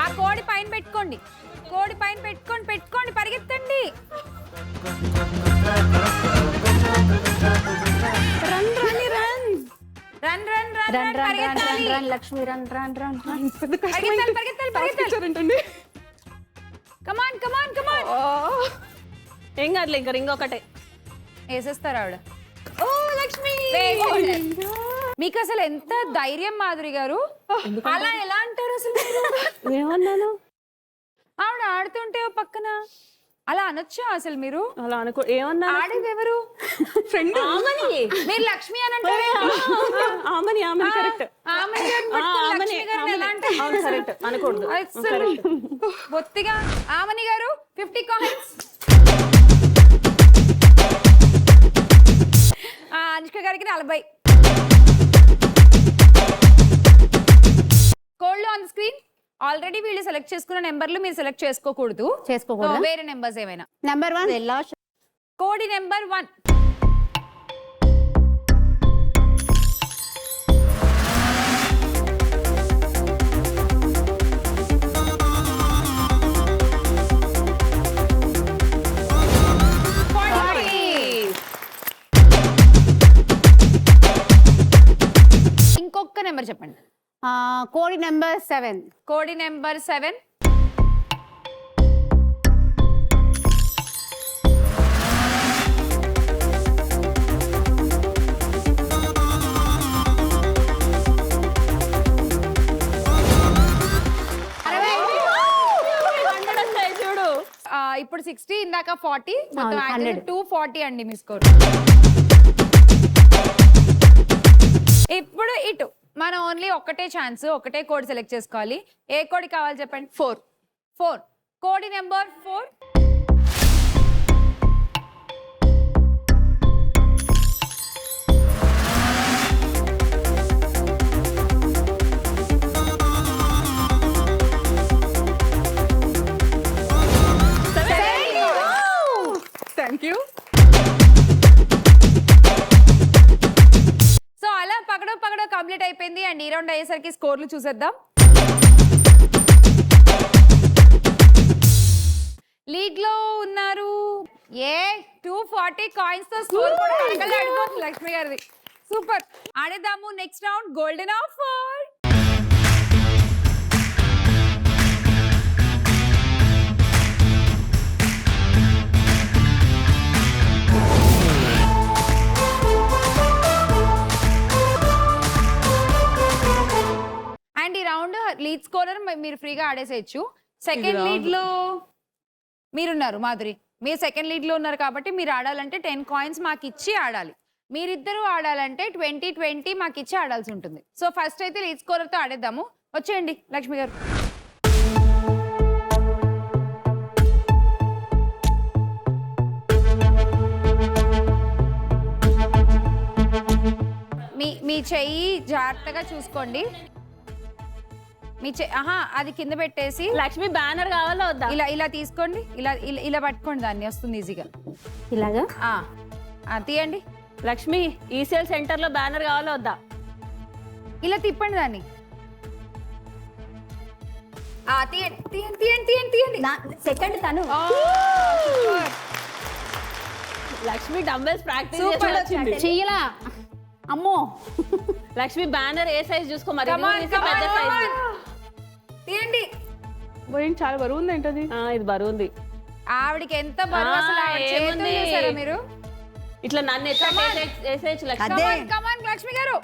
ఆ కోడి పైన పెట్టుకోండి, కోడి పైన పెట్టుకోండి, పెట్టుకోండి, పరిగెత్తండి. రన్ రన్ రన్ రన్ పరిగెత్తాలి. లక్ష్మి రన్ రన్ రన్ పరిగెత్తాలి పరిగెత్తాలి పరిగెత్తాలి. కమాన్ కమాన్ కమాన్. ఏం కాదులే, ఇంకా రింగ్ ఒకటే వేసేస్తారు ఆవిడ. లక్ష్మి, మీకు అసలు ఎంత ధైర్యం మాధురి గారు, అలా ఎలా అంటారు అసలు? ఏమన్నాను? ఆవిడ ఆడుతుంటే ఓ పక్కన అలా అనొచ్చా అసలు మీరు? అలా అనుకో ఏమన్నా ఆడేది ఎవరు? ఫ్రెండ్ ఆమని మీరు లక్ష్మి అని అంటారు. ఆమని ఆమని కరెక్ట్ ఆమెని గారిని పట్టుకొని లక్ష్మి గారిని ఎలా అంటారు? కరెక్ట్ అనకూడదు. అసలు బొత్తిగా. ఆమని గారు 50 కాయిన్స్. అనుష్క గారికి 40. Code on screen. ఆల్రెడీ వీళ్ళు సెలెక్ట్ చేసుకున్న నెంబర్లు మీరు సెలెక్ట్ చేసుకోకూడదు. వేరే నెంబర్స్ ఏమైనా. నెంబర్ 1 కోడి నెంబర్ 1. ఇంకొక నెంబర్ చెప్పండి. కోడి నెంబర్ 7. కోడి నెంబర్ 7. చూడు ఇప్పుడు 60, ఇందాక 40, మొత్తం 240 అండి మీ స్కోర్. ఇప్పుడు ఇటు మనం ఓన్లీ ఒక్కటే ఛాన్స్, ఒకటే కోడ్ సెలెక్ట్ చేసుకోవాలి. ఏ కోడ్ కావాలి చెప్పండి. 4. కోడి నెంబర్ 4. Thank you. సో అలా పగడో కంప్లీట్ అయిపోయింది. అండ్ ఈ రౌండ్ అయ్యేసరికి స్కోర్లు చూసేద్దాం. లీడ్ లో ఉన్నారు 240 కాయిన్స్ తో స్కోర్ కూడా కలకలాడుతోంది లక్ష్మి గారిది. సూపర్. ఆడేద్దాము next round golden offer. And ఈ రౌండ్ లీడ్ స్కోరర్ మీరు ఫ్రీగా ఆడేసేయచ్చు. సెకండ్ లీడ్ లో మీరున్నారు మాధురి. మీరు సెకండ్ లీడ్ లో ఉన్నారు కాబట్టి మీరు ఆడాలంటే 10 కాయిన్స్ మాకు ఇచ్చి ఆడాలి. మీరిద్దరూ ఆడాలంటే 20 మాకు ఇచ్చి ఆడాల్సి ఉంటుంది. సో ఫస్ట్ అయితే లీడ్ స్కోరర్ తో ఆడేద్దాము. వచ్చేయండి లక్ష్మి గారు. మీ చెయ్యి జాగ్రత్తగా చూసుకోండి. మీ అది కింద పెట్టేసి లక్ష్మి బ్యానర్ కావాలా వద్దా? ఇలా తీసుకోండి. ఇలా పట్టుకోండి, దాన్ని వస్తుంది ఈజీగా. ఇలాగా తీయండి. లక్ష్మి ఈసీఎల్ సెంటర్ లో బ్యానర్ కావాలా వద్దా? ఇలా తిప్పండి దాన్ని. తీయండి. సెకండ్ తను. Lakshmi dumbbells practice Super. చెయ్యలా అమ్మో. లక్ష్మి బ్యానర్ ఏ సైజ్ చూసుకో మరి. Come on, పెద్ద సైజ్ తీయండి. చాలా బరువు ఉంది ఏంటది? ఇది బరువు ఉంది. ఆవిడకి ఎంత బరువు అసలు. ఆవిడ చేతులు చూసారా మీరు? ఇట్లా నన్ను వేసేయచ్చు లక్ష్మి. Come on, లక్ష్మి గారు.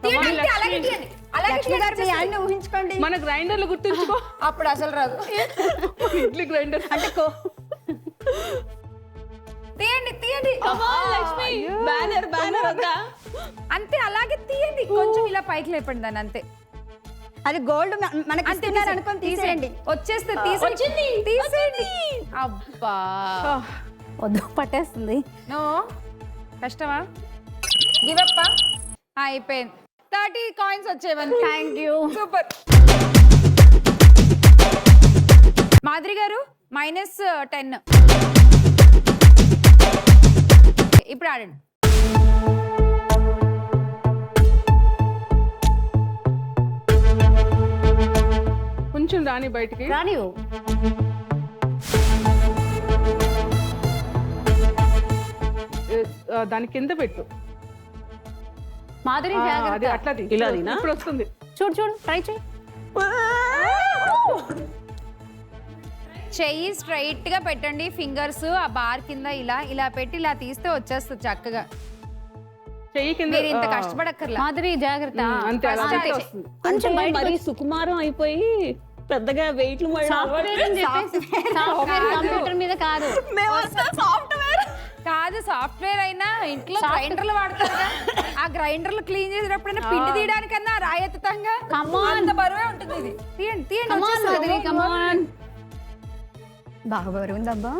తీయండి, అలాగే తీయండి. లక్ష్మి గారు మీ ఆయన్ని ఊహించుకోండి. మన గ్రైండర్లు గుర్తుంచుకో. అప్పుడు అసలు రాదు. ఇడ్లీ గ్రైండర్ అంటే తీయండి. లక్ష్మి బ్యానర్ వద్దా? అంతే, అలాగే తీయండి. కొంచెం ఇలా పైకి లేపండి దాన్ని, అంతే. అది గోల్డ్ మనకి ఇస్తున్నారు అనుకొని తీసేయండి. వచ్చేస్తే తీసేయండి. అబ్బా వద్దు పట్టేస్తుంది. నో కష్టమా? గివప్ప. అయిపోయింది. 30 కాయిన్స్ వచ్చేవన్నీ. Thank you. సూపర్. మాధురి గారు -10. ఇప్పుడు ఆడండి. కొంచెం రాని బయటికి. రానివ్వు. దాని కింద పెట్టు. మాధురి అది జాగ్రత్త. అట్లా ఇలా తీనా? ఇప్పుడు వస్తుంది. చూడు ట్రై చేయి. చెయ్యి స్ట్రైట్ గా పెట్టండి. ఫింగర్స్ ఆ బార్ కింద ఇలా పెట్టి ఇలా తీస్తే వచ్చేస్తుంది చక్కగా. చెయ్యి కింద. మీరు ఇంత కష్టపడక్కర్లా. మాధురి జాగ్రత్త. అంతే అలా First అంటే అది వస్తుంది. కొంచెం మరి సుకుమారం అయిపోయి పెద్దగా వెయిట్లు సాఫ్ట్వేర్ అని చెప్పేసి సాఫ్ట్వేర్ కంప్యూటర్ మీద కాదు. సాఫ్ట్వేర్ కాదు, సాఫ్ట్వేర్ అయినా ఇంట్లో గ్రైండర్లు వాడతారు కదా, ఆ గ్రైండర్లు క్లీన్ చేసేటప్పుడైనా పిండి తీయడానికన్నా రాయెత్తుతంగా అంత బరువే ఉంటుంది ఇది. తీయండి తీయండి, Come on, వచ్చేస్తుంది. Madhuri, come on. బాగా బరువు ఉందబ్బా.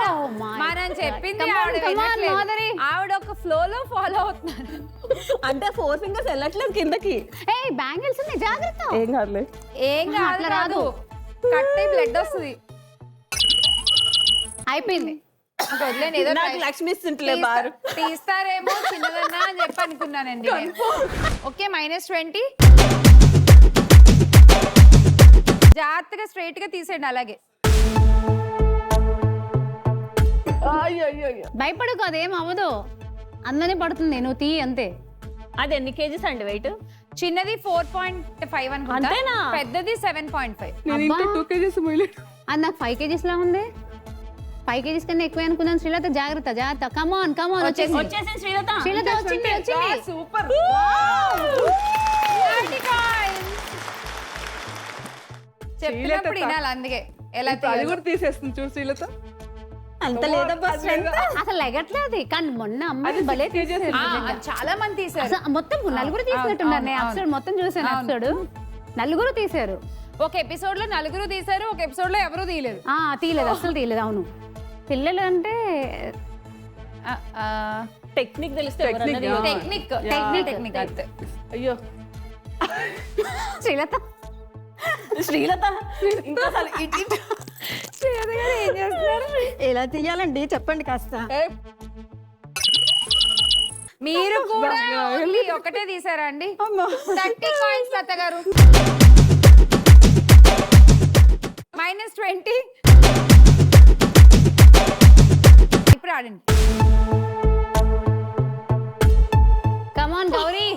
Oh my మనం God. చెప్పింది Come on, ఆవిడ come on, వినట్లేదు. Madhuri. ఆవిడ ఒక ఫ్లో లో ఫాలో అవుతున్నారు. అంటే 4 fingers వెళ్ళట్లేదు కిందకి. ఏయ్ బ్యాంగిల్స్ ఉన్నాయి, జాగ్రత్త. ఏం కాదులే. ఏం ఆహా, కాదు అట్లా రాదు, రాదు. కట్ అయి బ్లడ్ వస్తుంది. అయిపోయింది. ఇంకా వదిలేండి, ఏదో నాకు try- లక్ష్మి ఇస్తుంటలే బారు. తీస్తారేమో చిన్నదన్నా అని చెప్పి అనుకున్నానండి నేను. ఓకే, -20. జాగ్రత్తగా స్ట్రైట్ గా తీసేయండి అలాగే. భయపడకు, అదేం అవ్వదు, అందనే పడుతుంది, నువ్వు తీ అంతే. అది ఎన్ని కేజీస్ అండి వెయిట్? చిన్నది 4.5 అనుకుంటా, అంతేనా? పెద్దది 7.5. నేను ఇంకా అబ్బా. 2 kgs మొయ్యలేదు. అది నాకు 5 kgs లా ఉంది. 5 kgs కన్నా ఎక్కువ అనుకున్నాను. శ్రీలత జాగ్రత్త జాగ్రత్త. కమాన్ కమాన్, వచ్చేసి వచ్చేసింది శ్రీలత. శ్రీలత వచ్చింది వచ్చింది. సూపర్. చెప్పినప్పుడు వినాలి, అందుకే ఎలా ఇప్పుడు అది తీయాలో. కూడా తీసేస్తుంది చూసి శ్రీలత. అంత లేదబ్బా strength. అసలు ఎగట్లేదు, కానీ మొన్న అమ్మాయి భలే తీసేసారు ఆ, నిజంగా. అది చాలా మంది తీశారు. అసలు మొత్తం నలుగురు తీసినట్టున్నారు. నేను అవును, ఎపిసోడ్ మొత్తం చూసాను. ఎపిసోడ్ నలుగురు తీశారు. ఒక ఎపిసోడ్ లో నలుగురు తీశారు, ఒక ఎపిసోడ్ లో ఎవరు తీయలేదు. తీయలేదు, అసలు తీయలేదు. అవును, పిల్లలు అంటే టెక్నిక్ తెలిస్తే Technique, ఎవరన్నా yeah. Technique Yeah. టెక్నిక్ అంతే. అయ్యో శ్రీలత శ్రీలత ఇంకా అసలు ఇటు ఏం చేస్తున్నారు? ఎలా తీయాలండి చెప్పండి కాస్త. మీరు కూడా only ఒకటే తీసారా అండి? 30 కాయిన్స్ లత గారు. -20. ఇప్పుడు ఆడండి. కమాన్ గౌరీ,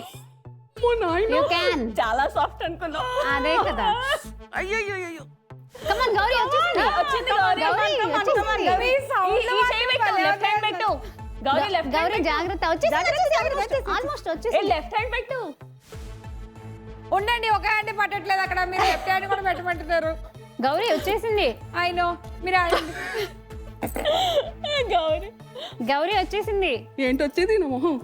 యూ క్యాన్. చాలా సాఫ్ట్ అనుకున్నాం. అదే కదా. అయ్యో కమాన్ గౌరీ, వచ్చేసింది. వచ్చింది గౌరీ. గౌరీ, వచ్చేసింది. ఈ sound ఈ చేయి పెట్టు, లెఫ్ట్ హ్యాండ్ పెట్టు. గౌరీ లెఫ్ట్ హ్యాండ్ గౌరీ జాగ్రత్త, వచ్చేసింది. ఆల్మోస్ట్ వచ్చేసింది. లెఫ్ట్ హ్యాండ్ పెట్టు. ఉండండి, ఒక హ్యాండ్ పట్టట్లేదు అక్కడ, మీరు లెఫ్ట్ హ్యాండ్ కూడా పెట్టమంటున్నారు. గౌరీ వచ్చేసింది. ఐ నో, మీరు ఆడండి. గౌరీ గౌరీ వచ్చేసింది. ఏంటి వచ్చేది నా మొహం.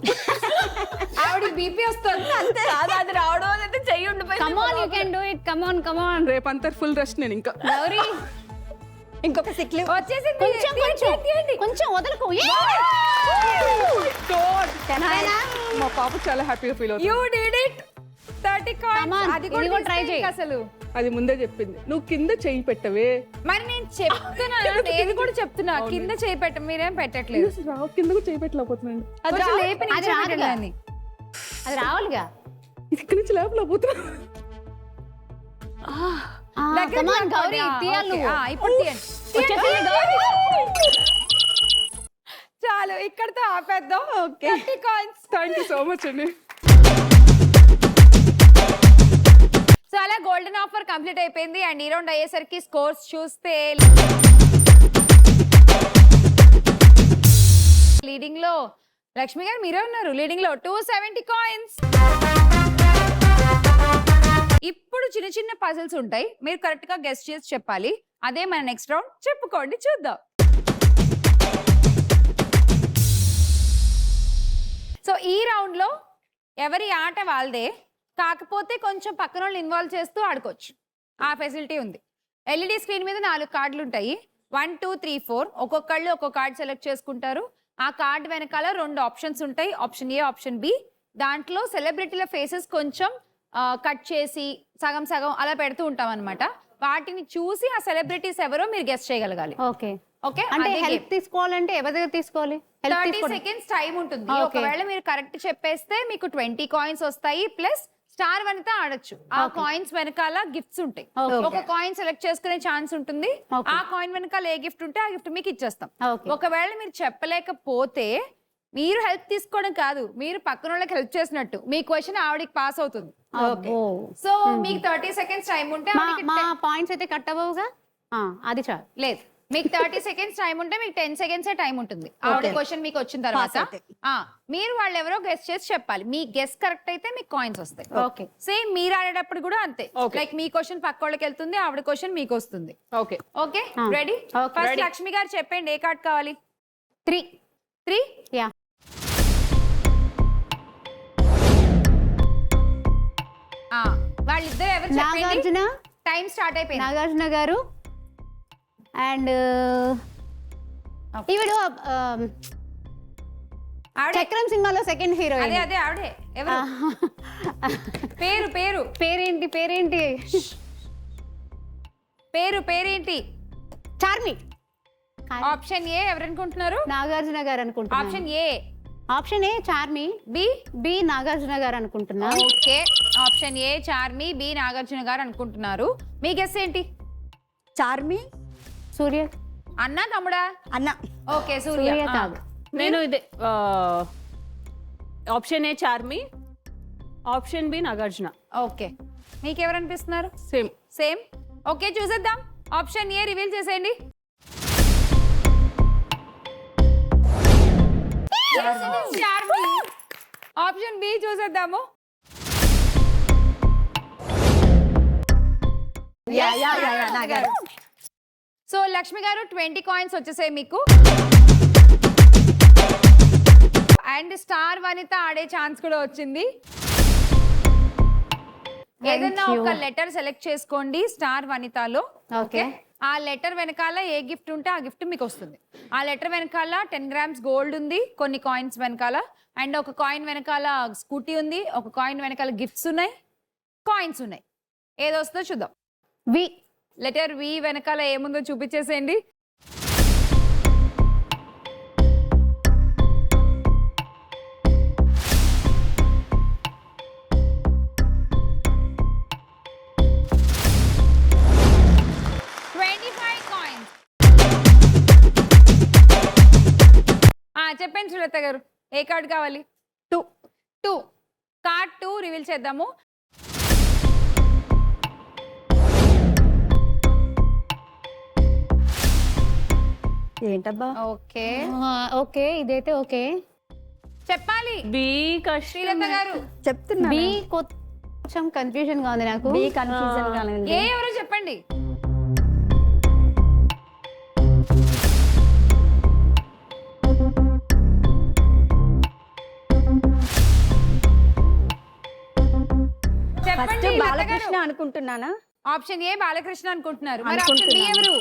ఆవిడ బీపీ వస్తుంది అంతే. కాదు, అది రావడం అంటే చెయ్యి ఉండిపోయింది. Come on, you can do it. Come on come on రేపంతా ఫుల్ రెస్ట్ నేను ఇంకా. గౌరీ, ఇంకొక సిక్లు. వచ్చేసింది. కొంచెం కొంచెం కొంచెం వదలకు. తెనాలేనా? మా పాప చాలా హ్యాపీగా ఫీల్ అవుతుంది. You did it. 30 Come on, coins. అది ఇది కూడా కూడా try try చేయి. అసలు. అది ముందే చెప్పింది, నువ్వు కింద చెయ్యి పెట్టవే. మరి నేను చెప్తున్నా, నేను కూడా చెప్తున్నా, కింద చేయి పెట్ట, మీరేం పెట్టట్లేదు. కింద కూడా చెయ్యి పెట్టలేకపోతున్నాను. కొంచెం లేపి అది నిల్చోబెట్టండి రాదుగా. దాన్ని. అది రావాలిగా. ఇక్కడి నుంచి లేపలేకపోతున్నా. దగ్గరికి కమాన్ పట్టుకోండి. గౌరీ, తీయాలి ఓకే. నువ్వు. ఇప్పుడు తీయండి. వచ్చేసింది గౌరీ. చాలు, ఇక్కడతో ఆపేద్దాం. 30 coins. Thank you so much అండి. సో అలా గోల్డెన్ ఆఫర్ కంప్లీట్ అయిపోయింది. అండ్ ఈ రౌండ్ అయ్యేసరికి స్కోర్స్ చూస్తే లీడింగ్ లో లక్ష్మి గారు మీరే ఉన్నారు. లీడింగ్ లో 270 కాయిన్స్. ఇప్పుడు చిన్న చిన్న పజిల్స్ ఉంటాయి, మీరు కరెక్ట్ గా గెస్ట్ చేసి చెప్పాలి. అదే మన నెక్స్ట్ రౌండ్. చెప్పుకోండి, చూద్దాం. సో ఈ రౌండ్ లో ఎవరి ఆట వాళ్ళదే, కాకపోతే కొంచెం పక్కన వాళ్ళు ఇన్వాల్వ్ చేస్తూ ఆడుకోవచ్చు. ఆ ఫెసిలిటీ ఉంది. ఎల్ఈడి స్క్రీన్ మీద 4 కార్డులు ఉంటాయి. 1 2 3 4 ఒక్కొక్కళ్ళు ఒక్కొక్క కార్డ్ సెలెక్ట్ చేసుకుంటారు. ఆ కార్డ్ వెనకాల 2 ఆప్షన్స్ ఉంటాయి, ఆప్షన్ ఏ, ఆప్షన్ బి. దాంట్లో సెలబ్రిటీల ఫేసెస్ కొంచెం కట్ చేసి సగం సగం అలా పెడుతూ ఉంటాం అనమాట. వాటిని చూసి ఆ సెలబ్రిటీస్ ఎవరో మీరు గెస్ట్ చేయగలగాలి. ఓకే ఓకే, అంటే హెల్ప్ తీసుకోవాలంటే ఎవరి దగ్గర తీసుకోవాలి? 30 సెకండ్స్ టైం ఉంటుంది. Okay. ఒకవేళ మీరు కరెక్ట్ చెప్పేస్తే మీకు 20 కాయిన్స్ వస్తాయి, ప్లస్ స్టార్ వనిత ఆడొచ్చు. ఆ కాయిన్స్ వెనకాల గిఫ్ట్స్ ఉంటాయి. Okay. ఒక కాయిన్ సెలెక్ట్ చేసుకునే ఛాన్స్ ఉంటుంది. Okay. ఆ కాయిన్ వెనకాల ఏ గిఫ్ట్ ఉంటే ఆ గిఫ్ట్ మీకు ఇచ్చేస్తాం. Okay. ఒకవేళ మీరు చెప్పలేకపోతే మీరు హెల్ప్ తీసుకోవడం కాదు, మీరు పక్కన వాళ్ళకి హెల్ప్ చేసినట్టు. మీ క్వశ్చన్ ఆవిడకి పాస్ అవుతుంది. అబ్బో. సో మీకు 30 సెకండ్స్ టైం ఉంటే మా పాయింట్స్ అయితే కట్ అవ్వవుగా. అది చాలు. లేదు, మీకు 30 సెకండ్స్ టైం ఉంటే మీకు 10 సెకండ్స్ టైం ఉంటుంది ఆవిడ క్వశ్చన్ మీకు వచ్చిన తర్వాత Pass అవుతాయి. మీరు వాళ్ళు ఎవరో గెస్ చేసి చెప్పాలి. మీ గెస్ కరెక్ట్ అయితే మీకు కాయిన్స్ వస్తాయి. ఓకే సేమ్ మీరు ఆడేటప్పుడు కూడా అంతే. Okay. లైక్ మీ క్వశ్చన్ పక్క వాళ్ళకి వెళ్తుంది, ఆవిడ క్వశ్చన్ మీకు వస్తుంది. Okay okay Ah. Ready? Okay. First Ready. Lakshmi గారు చెప్పండి, ఏ కార్డ్ కావాలి? 3 3. యా వాళ్ళిద్దరు ఎవరు చెప్పండి. నాగార్జున టైం స్టార్ట్ అయిపోయింది. నాగార్జున గారు అండ్ ఈవిడ ఆవిడే. చక్రం సినిమాలో సెకండ్ అదే హీరోయిన్. అదే ఆవిడే. ఎవరు? పేరు పేరు పేరేంటి పేరేంటి? పేరేంటి? చార్మి. ఆప్షన్ ఏ ఎవరనుకుంటున్నారు? నాగార్జున గారు అనుకుంటున్నా. Option A. Option A Charmi, B. B Nagarjuna గారు అనుకుంటున్నా. Okay, option A Charmi, B Nagarjuna గారు అనుకుంటున్నారు. మీ గెస్ ఏంటి? చార్మి సూర్య. అన్నా తమ్ముడా? అన్న. ఓకే సూర్య. సూర్య కాదు. నేను ఇదే option A Charmi, option B Nagarjuna. Okay, మీకు ఎవరు అనిపిస్తున్నారు? సేమ్. సేమ్. ఓకే చూసేద్దాం. ఆప్షన్ ఏ రివీల్ చేసేయండి. చార్మి. ఆప్షన్ బి చూసేద్దాము. నాగారు. సో లక్ష్మి గారు 20 కాయిన్స్ వచ్చేసాయి మీకు. అండ్ స్టార్ వనిత ఆడే ఛాన్స్ కూడా వచ్చింది. ఏదైనా ఒక లెటర్ సెలెక్ట్ చేసుకోండి స్టార్ వనితలో. ఓకే, ఆ లెటర్ వెనకాల ఏ గిఫ్ట్ ఉంటే ఆ గిఫ్ట్ మీకు వస్తుంది. ఆ లెటర్ వెనకాల 10 గ్రామ్స్ గోల్డ్ ఉంది, కొన్ని కాయిన్స్ వెనకాల, అండ్ ఒక కాయిన్ వెనకాల స్కూటీ ఉంది, ఒక కాయిన్ వెనకాల గిఫ్ట్స్ ఉన్నాయి, కాయిన్స్ ఉన్నాయి. ఏది వస్తుందో చూద్దాం. వి. లెటర్ వి వెనకాల ఏముందో చూపించేసేయండి. చెప్పండి సులత గారు, ఏ కార్డ్ కావాలి? 2. కార్డ్ 2 రివీల్ చేద్దాము. ఏంటబ్బా? ఓకే ఓకే ఇదైతే ఓకే చెప్పాలి. బి శ్రీలత గారు చెప్తున్నా. బి కొంచెం కన్ఫ్యూజన్ గా ఉంది నాకు. బి కన్ఫ్యూజన్ గా ఉంది. ఏ ఎవరో చెప్పండి. ఫస్ట్ చెప్పండి. బాలకృష్ణ అనుకుంటున్నానా? ఆప్షన్ ఏ బాలకృష్ణ అనుకుంటున్నారు. మరి ఆప్షన్ బి ఎవరు?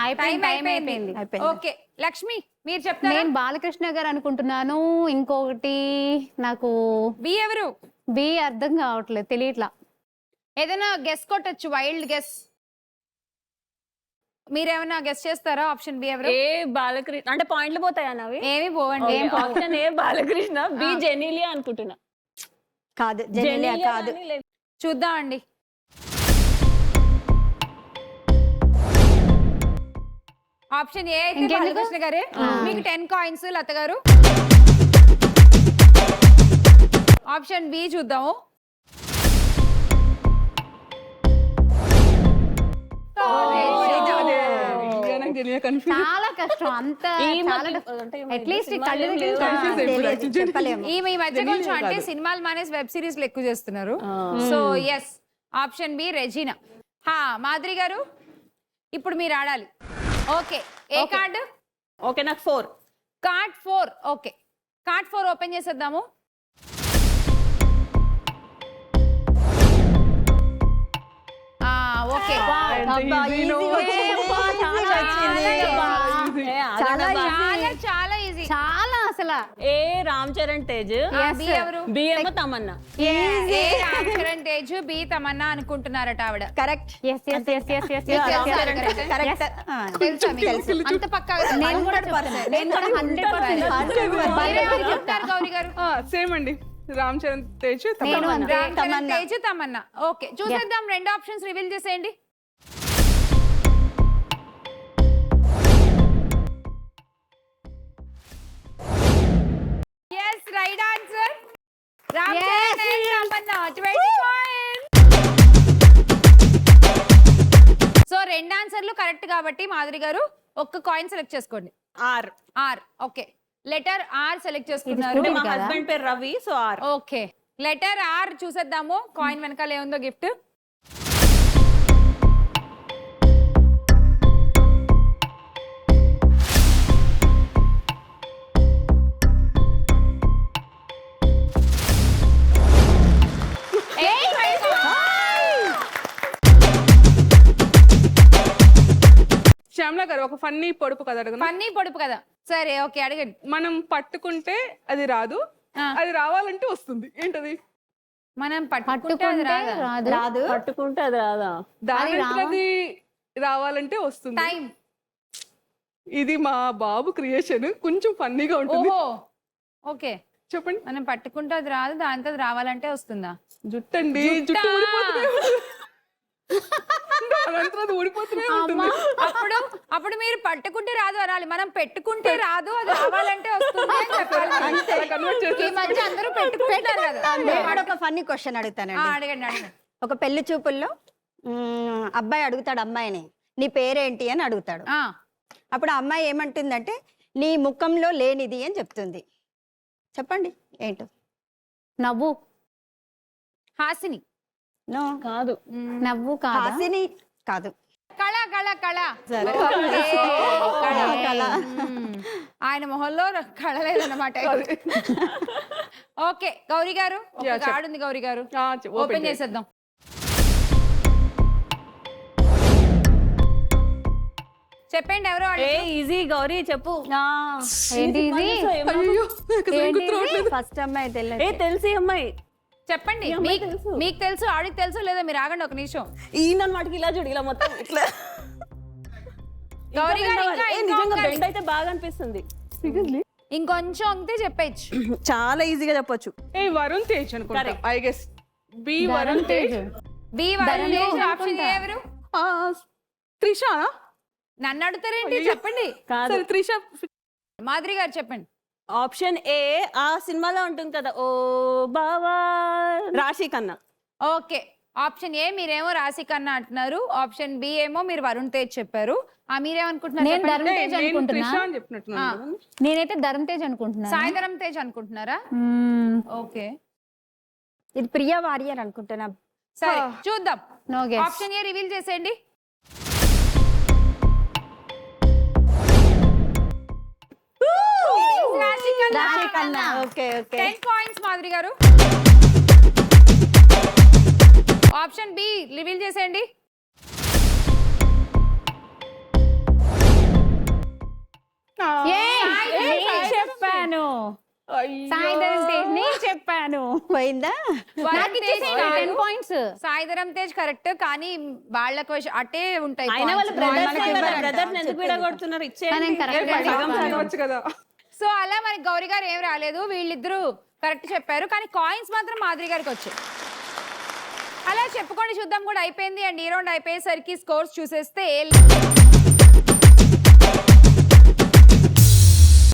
అయిపోయింది టైం అయిపోయింది. ఓకే లక్ష్మి మీరు చెప్తారా? నేను బాలకృష్ణ గారు అనుకుంటున్నాను. ఇంకొకటి నాకు బి ఎవరు? బి అర్థం కావట్లేదు, తెలియట్లా. ఏదైనా గెస్ కొట్టచ్చు, వైల్డ్ గెస్. మీరేమైనా గెస్ చేస్తారా? ఆప్షన్ బి ఎవరు? ఏ బాలకృష్ణ అంటే పాయింట్లు పోతాయా నావి? ఏమి పోవండి. Option A Balakrishna, B Genelia అనుకుంటున్నా. కాదు, జెనీలియా కాదు. అని లేదు. చూద్దాం అండి. ఆప్షన్ ఏ అయితే ఇంకెందుకు? బాలకృష్ణ గారే. మీకు 10 కాయిన్స్ లత గారు. ఆప్షన్ బి చూద్దాము. చాలా కష్టం అంత. ఈ చాలా మధ్య- అంటే అట్లీస్ట్ సినిమాలు కళ్ళు ఏం దగ్గర లేవు. తెలియదు, చెప్పలేము. ఈ మధ్య కొంచెం అంటే సినిమాలు మానేసి వెబ్ సిరీస్ ఎక్కువ చేస్తున్నారు. So yes, option B Regina. Madhuri garu ఇప్పుడు మీరు ఆడాలి. ఓకే, ఏ కార్డు? ఓకే నాకు 4. కార్డ్ 4. ఓకే, కార్డ్ 4 ఓపెన్ చేసేద్దాము. ఓకే అబ్బా, easy వచ్చింది. చాలా చాలా చాలా ఈజీ. చాలా అసలు. ఏ రామ్ చరణ్ తేజ్, బి ఎవరు? బి ఏమో తమన్నా. ఏ రామ్ చరణ్ తేజ్, బి తమన్నా అనుకుంటున్నారట ఆవిడ. Correct. Yes, yes, yes, yes, yes, మీకు yes, తెలుసా yes. correct? కరెక్ట్. తెలుసా మీకు? అంత పక్కాగా నేను కూడా చెప్తాను. నేను కూడా 100% మీరెవరు చెప్తారు గౌరీ గారు? సేమ్ అండి, రామ్ చరణ్ తేజ్ నేను అంతే. రామ్ చరణ్ తేజ్, తమన్నా. ఓకే చూసేద్దాం, రెండు ఆప్షన్స్ రివీల్ చేసేయండి. Yes, right answer. Ram Charan and Tamannaah, 20 coins. So రెండు ఆన్సర్లు కరెక్ట్ కాబట్టి మాధురి గారు ఒక్క కాయిన్ సెలెక్ట్ చేసుకోండి. R. R. Okay, letter R select చేసుకున్నారు. మా హస్బెండ్ పేరు Ravi, so R. Okay, letter R చూసేద్దాము. కాయిన్ వెనకాల ఏముందో గిఫ్ట్. శ్యామల గారు ఒక ఫన్నీ పొడుపు కథ అడగను. ఫన్నీ పొడుపు కదా, సరే ఓకే అడగండి. మనం పట్టుకుంటే అది రాదు, అది రావాలంటే వస్తుంది. ఏంటది? మనం పట్టుకుంటే అది రాదా? రాదు. పట్టుకుంటే అది రాదా? దాని అది రావాలంటే వస్తుంది. టైం. ఇది మా బాబు క్రియేషన్, కొంచెం ఫన్నీగా ఉంటుంది. ఓహో, ఓకే చెప్పండి. మనం పట్టుకుంటే అది రాదు, దాంతో అది రావాలంటే వస్తుందా? జుట్టండి, జుట్టు ఊడిపోతూనే ఉంటుంది. దానంతా అది ఊడిపోతూనే ఉంటుంది. అప్పుడు మీరు పట్టుకుంటే రాదు అనాలి, మనం పెట్టుకుంటే రాదు అది రావాలంటే వస్తుంది అని చెప్పాలి. ఈ మధ్య అందరూ పెట్టుకుంటారు కదా. నేను ఒక ఫన్నీ క్వశ్చన్ అడుగుతానండి. అడగండి అడగండి. ఒక పెళ్లి చూపుల్లో అబ్బాయి అడుగుతాడు అమ్మాయిని, నీ పేరేంటి అని అడుగుతాడు. అప్పుడు ఆ అమ్మాయి ఏమంటుందంటే, నీ ముఖంలో లేనిది అని చెప్తుంది. చెప్పండి ఏంటో. నవ్వు. హాసిని. నో, కాదు. నవ్వు కాదు. హాసిని కాదు. కళ కళ కళ. సరే. కళ. ఆయన మొహంలో కళ లేదన్నమాట. ఓకే గౌరీ గారు, ఒక కార్డు ఉంది గౌరీ గారు, ఓపెన్ చేసేద్దాం. చెప్పండి ఎవరో. ఈజీ గౌరీ చెప్పు. ఏంటి ఇది? ఫస్ట్ అమ్మాయి తెలిసి అమ్మాయి చెప్పండి. మీకు తెలుసు, ఆడికి తెలుసు లేదా? మీరు ఆగండి ఒక నిమిషం. ఈయన వాటికి ఇలా చూడు, ఇలా మొత్తం ఇట్లా. గౌరీ గారు నిజంగా బెండ్ అయితే బాగా అనిపిస్తుంది. ఇంకొంచెం అంతే చెప్పచ్చు. చాలా ఈజీగా చెప్పొచ్చు. వరుణ్ తేజ్ అనుకుంటా. I guess B Varun Tej. B Varun Tej. Option A ఎవరు? త్రిష. నన్ను అడుగుతారేంటి? చెప్పండి. సరే త్రిష. మాధురి గారు చెప్పండి. ఆప్షన్ ఏ ఆ సినిమాలో ఉంటుంది కదా, ఓ బావా, రాశి ఖన్నా. ఓకే, ఆప్షన్ ఏ మీరేమో రాశి ఖన్నా అంటున్నారు, ఆప్షన్ బి ఏమో మీరు వరుణ్ తేజ్ చెప్పారు. మీరేమనుకుంటున్నారు? నేను ధరమ్ తేజ్ అనుకుంటున్నా. త్రిష అని చెప్పినట్టున్నాను. నేనైతే ధరమ్ తేజ్ అనుకుంటున్నా. సాయిధరం తేజ్ అనుకుంటున్నారా? ఓకే, ఇది ప్రియా వారియర్ అనుకుంటున్నా. సరే చూద్దాం. No guess. Option A reveal చేసేయండి. Raashi Khanna. Okay okay. 10 points Madhuri గారు. ఆప్షన్ బి రివీల్ చేసేయండి. చెప్పాను, సాయిధరం తేజ్ నేను చెప్పాను. పోయిందా? వరుణ్ తేజ్ 10 పాయింట్స్. సాయిధరం తేజ్ కరెక్ట్, కానీ వాళ్ళ క్వశ్చన్ అట్టే ఉంటాయి. అయినా వాళ్ళు బ్రదర్స్ ఎందుకు విడగొడుతున్నారు? చదవచ్చు కదా. సో అలా మనకి గౌరీ గారు ఏం రాలేదు, వీళ్ళిద్దరూ కరెక్ట్ చెప్పారు, కానీ కాయిన్స్ మాత్రం మాధురి గారికి వచ్చాయి. అలా చెప్పుకొని చూద్దాం కూడా అయిపోయింది. అండ్ ఈ రౌండ్ అయిపోయేసరికి స్కోర్స్ చూసేస్తే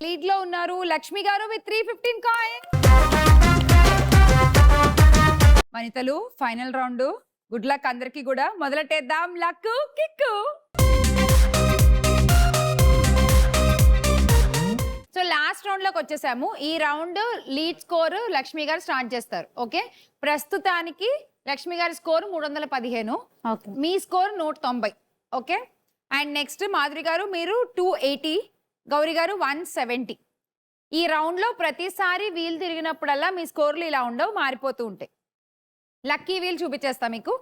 లీడ్ లో ఉన్నారు లక్ష్మి గారు విత్ 315 కాయిన్. వనితలు ఫైనల్ రౌండ్. గుడ్ లక్ అందరికి కూడా. మొదలెట్టేద్దాం. Luck kick. So last round లోకి వచ్చేసాము. ఈ రౌండ్ లీడ్ స్కోర్ లక్ష్మి గారు స్టార్ట్ చేస్తారు. ఓకే, ప్రస్తుతానికి లక్ష్మి గారి score 315, me score 190. Okay, and next Madhuri గారు మీరు 280, గౌరీ గారు 170. ఈ రౌండ్ లో ప్రతిసారి వీల్ తిరిగినప్పుడల్లా మీ స్కోర్లు ఇలా ఉండవు, మారిపోతూ ఉంటాయి. లక్కీ వీల్ చూపించేస్తా మీకు.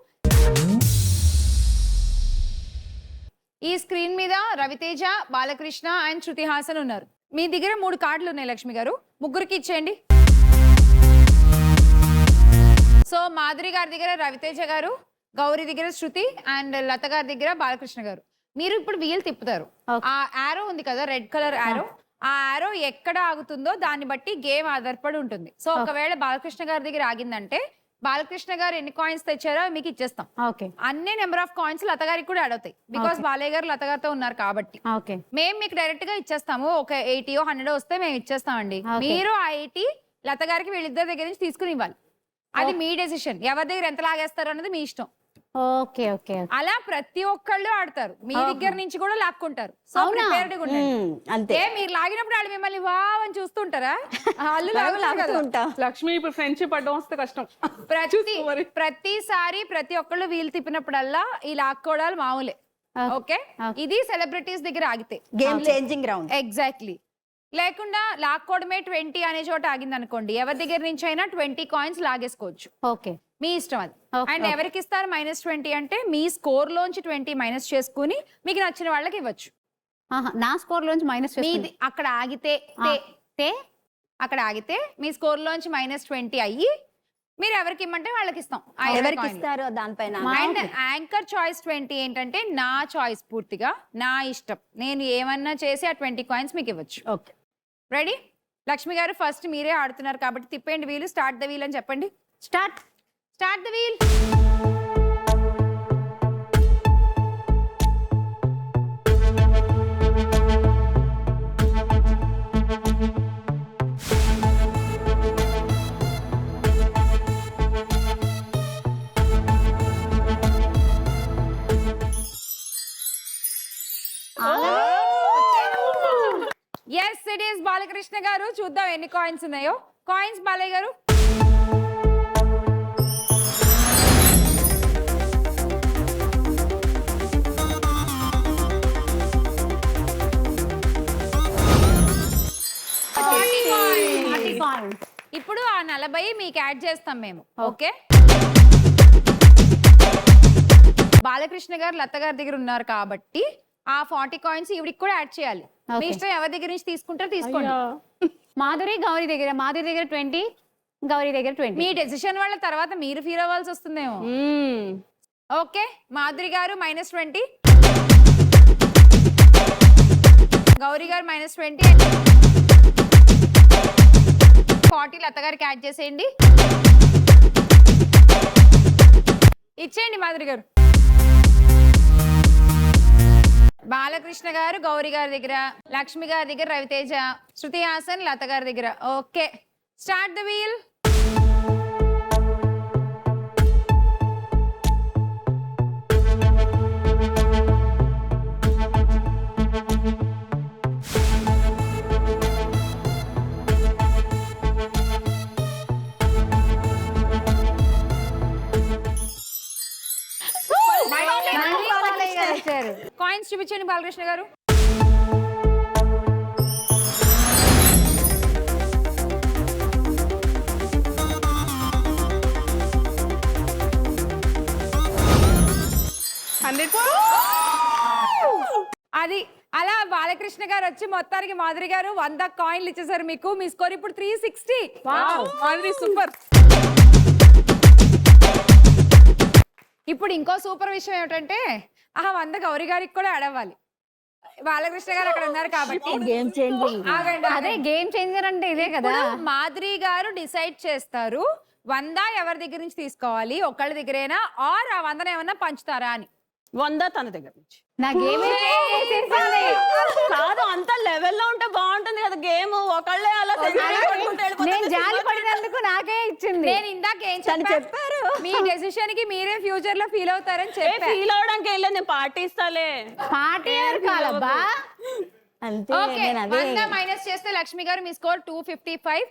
ఈ స్క్రీన్ మీద రవితేజ, బాలకృష్ణ అండ్ శృతి హాసన్ ఉన్నారు. మీ దగ్గర 3 కార్డులు ఉన్నాయి లక్ష్మి గారు, ముగ్గురికి ఇచ్చేయండి. సో మాధురి గారి దగ్గర రవితేజ గారు, గౌరీ దగ్గర శృతి అండ్ లత గారి దగ్గర బాలకృష్ణ గారు. మీరు ఇప్పుడు వీల్ తిప్పుతారు. ఆ యారో ఉంది కదా, రెడ్ కలర్ యారో, ఆ యారో ఎక్కడ ఆగుతుందో దాన్ని బట్టి గేమ్ ఆధారపడి ఉంటుంది. సో ఒకవేళ బాలకృష్ణ గారి దగ్గర ఆగిందంటే బాలకృష్ణ గారు ఎన్ని కాయిన్స్ తెచ్చారో మీకు ఇచ్చేస్తాం. అన్ని నెంబర్ ఆఫ్ కాయిన్స్ లత గారికి కూడా యాడ్ అవుతాయి, బికాస్ బాలయ్య గారు లత గారితో ఉన్నారు కాబట్టి. మేము మీకు డైరెక్ట్ గా ఇచ్చేస్తాము. ఒక 80 or 100 వస్తే మేము ఇచ్చేస్తామండి. మీరు ఆ 80 లత గారికి వీళ్ళిద్దరి దగ్గర నుంచి తీసుకుని ఇవ్వాలి. అది మీ డెసిషన్. ఎవరి దగ్గర ఎంత లాగేస్తారు అన్నది మీ ఇష్టం. ఓకే ఓకే అలా ప్రతి ఒక్కళ్ళు ఆడతారు. మీ దగ్గర నుంచి కూడా లాక్కుంటారు. సో అవునా? prepared గా ఉండండి. అంతే ఏ మీరు లాగినప్పుడు వాళ్ళు మిమ్మల్ని వావ్ అని చూస్తుంటారా? వాళ్ళు లాగుతూ లాగుతారు కదా. ఉంటాం. లక్ష్మి ఇప్పుడు ఫ్రెండ్షిప్ అడ్డం వస్తే కష్టం. ప్రతిసారి ప్రతి ఒక్కళ్ళు వీలు తిప్పినప్పుడల్లా ఈ లాక్కోవడాలు మామూలే. ఓకే, ఇది సెలబ్రిటీస్ దగ్గర ఆగితే గేమ్ చేంజింగ్ రౌండ్. ఎగ్జాక్ట్లీ. లేకుండా లాక్కోవడమే 20 అనే చోట ఆగింది అనుకోండి, ఎవరి దగ్గర నుంచి అయినా 20 కాయిన్స్ లాగేసుకోవచ్చు. ఓకే మీ ఇష్టం అది. Okay, అండ్ ఎవరికి ఇస్తారు -20 అంటే మీ స్కోర్ లోంచి 20 మైనస్ చేసుకుని మీకు నచ్చిన వాళ్ళకి ఇవ్వచ్చు. నా స్కోర్ లోంచి మైనస్ మీది అక్కడ ఆగితే అక్కడ ఆగితే మీ స్కోర్ లోంచి -20 అయ్యి మీరు ఎవరికి ఇమ్మంటే వాళ్ళకి ఇస్తాం. ఎవరికి ఇస్తారో దానిపైన. అండ్ యాంకర్ చాయిస్ 20 ఏంటంటే నా చాయిస్, పూర్తిగా నా ఇష్టం. నేను ఏమన్నా చేసి ఆ 20 కాయిన్స్ మీకు ఇవ్వచ్చు. Okay ready? లక్ష్మి గారు ఫస్ట్ మీరే ఆడుతున్నారు కాబట్టి తిప్పండి వీలు. స్టార్ట్ ద వీల్ అని చెప్పండి. Start start the wheel. Yes, it is Balakrishna garu. చూద్దాం ఎన్ని కాయిన్స్ ఉన్నాయో. కాయిన్స్ బాలయ్య గారు. ఇప్పుడు ఆ 40 మీకు యాడ్ చేస్తాం మేము. ఓకే, బాలకృష్ణ గారు లత గారి దగ్గర ఉన్నారు కాబట్టి ఆ 40 కాయిన్స్ ఈవిడికి కూడా యాడ్ చేయాలి. మీ ఇష్టం, ఎవరి దగ్గర నుంచి తీసుకుంటారో తీసుకోండి. మాధురి గౌరీ దగ్గర 20, గౌరీ దగ్గర 20. మీ డెసిషన్ వల్ల తర్వాత మీరు ఫీల్ అవ్వాల్సి వస్తుందేమో. ఓకే, మాధురి గారు -20, గౌరీ గారు -20, 40 లత గారికి యాడ్ చేసేయండి. ఇచ్చేయండి మాధురి గారు. బాలకృష్ణ గారు గౌరీ గారి దగ్గర, లక్ష్మి గారి దగ్గర రవితేజ, శృతి హాసన్ లత గారి దగ్గర. Okay, start the wheel. Coins చూపించండి బాలకృష్ణ గారు. అది అలా బాలకృష్ణ గారు వచ్చి మొత్తానికి మాధురి గారు 100 కాయిన్లు ఇచ్చేసారు మీకు. మీ స్కోర్ ఇప్పుడు 360. మాధురి సూపర్. ఇప్పుడు ఇంకో సూపర్ విషయం ఏమిటంటే ఆ 100 గౌరీ గారికి కూడా అడవాలి. బాలకృష్ణ గారు అక్కడ ఉన్నారు కాబట్టి గేమ్ చేంజింగ్. ఆగండి, అదే గేమ్ చేంజర్ అంటే ఇదే కదా. ఇప్పుడు మాధురి గారు డిసైడ్ చేస్తారు 100 ఎవరి దగ్గర నుంచి తీసుకోవాలి, ఒకళ్ళ దగ్గరేనా ఆర్ ఆ 100 ఏమన్నా పంచుతారా అని. 100 తన దగ్గర నుంచి. నా గేమ్ కాదు, అంత లెవెల్లో ఉంటే బాగుంటుంది కదా గేమ్. ఒకళ్ళే అలా నేను జాలి పడినందుకు నాకే ఇచ్చింది. నేను ఇందాక ఏం చెప్పారు, మీ డెసిషన్ కి మీరే ఫ్యూచర్ లో ఫీల్ అవుతారని చెప్పి. ఫీల్ అవడానికి వెళ్ళలేదు, నేను పార్టీ ఇస్తాలే. పార్టీ కాలబ్బా. అంతే. ఓకే, 100 మైనస్ చేస్తే లక్ష్మి గారు మీ స్కోర్ 255.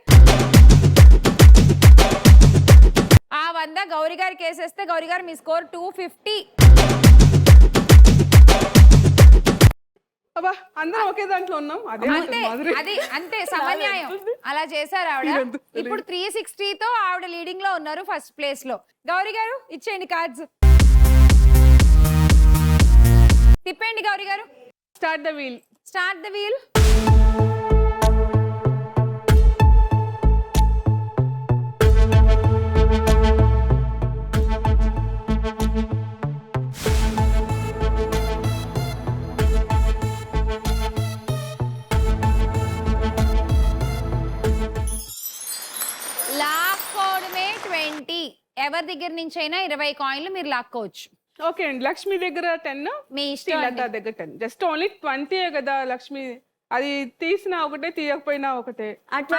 ఆ 100 గౌరీ గారికి వేసేస్తే గౌరీ గారు మీ స్కోర్ 250. అబ్బా, అందరం ఒకే దాంట్లో ఉన్నాం. అది అంతే సమన్యాయం. అలా చేశారు ఆవిడ. ఇప్పుడు 360 తో ఆవిడ లీడింగ్ లో ఉన్నారు, ఫస్ట్ ప్లేస్ లో. గౌరీ గారు ఇచ్చేయండి కార్డ్స్. తిప్పండి గౌరీ గారు. Start the wheel. Start the wheel. లాక్కోవడమే 20. ఎవరి దగ్గర నుంచి అయినా 20 కాయిన్లు మీరు లాక్కోవచ్చు. ఓకే అండి, లక్ష్మి దగ్గర 10, మీ ఇష్టం. లత దగ్గర 10. జస్ట్ ఓన్లీ 20 కదా లక్ష్మి. అది తీసినా ఒకటే, తీయకపోయినా ఒకటే.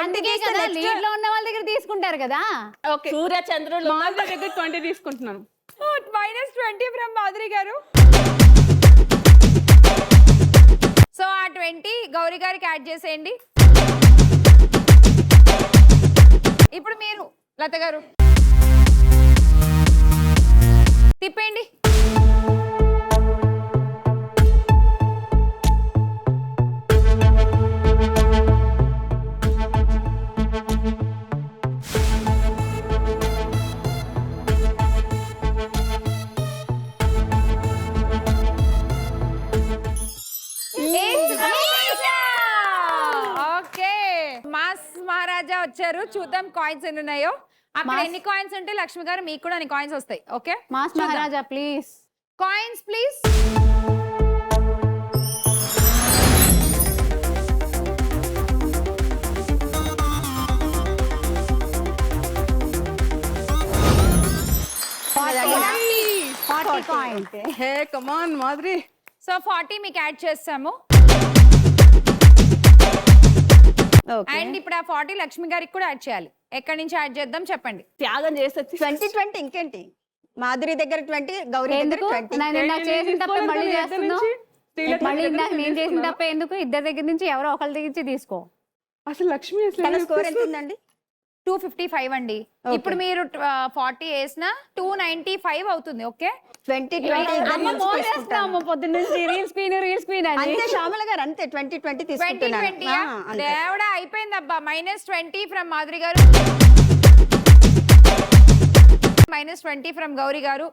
అందుకే కదా లీడ్ లో ఉన్న వాళ్ళ దగ్గర తీసుకుంటారు కదా. ఓకే, సూర్య చంద్రులు మా దగ్గర 20 తీసుకుంటున్నాను. -20 ఫ్రమ్ మాధురి గారు. సో ఆ 20 గౌరీ గారికి యాడ్ చేసేయండి. ఇప్పుడు మీరు లత గారు తిప్పేయండి. ఓకే, మాస్ మహారాజా వచ్చారు. చూద్దాం కాయిన్స్ ఎన్ని ఉన్నాయో. అక్కడ ఎన్ని కాయిన్స్ ఉంటే లక్ష్మి గారు మీకు కూడా అన్ని కాయిన్స్ వస్తాయి. Okay, mass Maharaja please. Coins please. Hey come on Madhuri. So 40 మీకు యాడ్ చేస్తాము. అండ్ ఇప్పుడు ఆ 40 లక్ష్మి గారికి కూడా యాడ్ చేయాలి. ఎక్కడి నుంచి యాడ్ చేద్దాం చెప్పండి. త్యాగం చేస్తే 20 ఇంకేంటి, మాధురి దగ్గర 20, గౌరీ దగ్గర ఎందుకు 20. నేను ఇందాక చేసిన తప్పే మళ్ళీ చేస్తున్నావు? మళ్ళీ ఇందాక నేను చేసిన తప్పే ఎందుకు? ఇద్దరి దగ్గర నుంచి ఎవరో ఒకరి దగ్గర నుంచి తీసుకో. అసలు లక్ష్మి తన స్కోర్ ఎంత ఉందండి? 255 అండి. ఇప్పుడు మీరు 40 వేసిన 295 అవుతుంది. ఓకే, 20 పొద్దున్న నుంచి రీల్ స్క్రీన్ అని. అంతే శ్యామల గారు, అంతే 20 తీసుకుంటున్నాను. 20 దేవుడా అయిపోయింది అబ్బా. -20 ఫ్రమ్ మాధురి గారు, -20 ఫ్రమ్ గౌరీ గారు.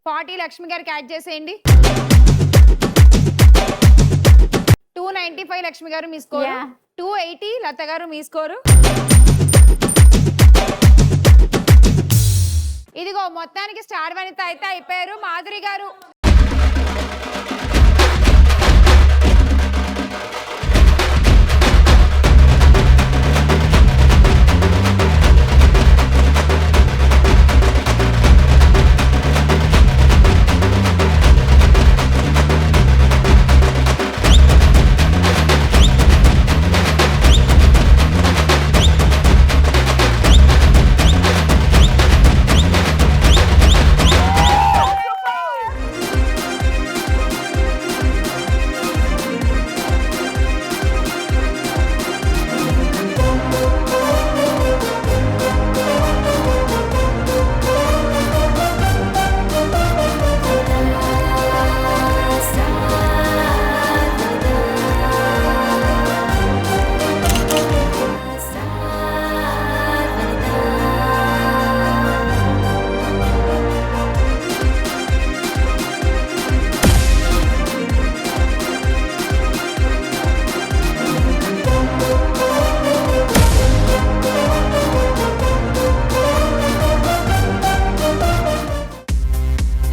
40 లక్ష్మి గారికి యాడ్ చేసేయండి. 295 లక్ష్మి గారు మీ స్కోర్. 280 లత గారు మీ స్కోరు. ఇదిగో మొత్తానికి స్టార్ వనిత అయితే అయిపోయారు. మాధురి గారు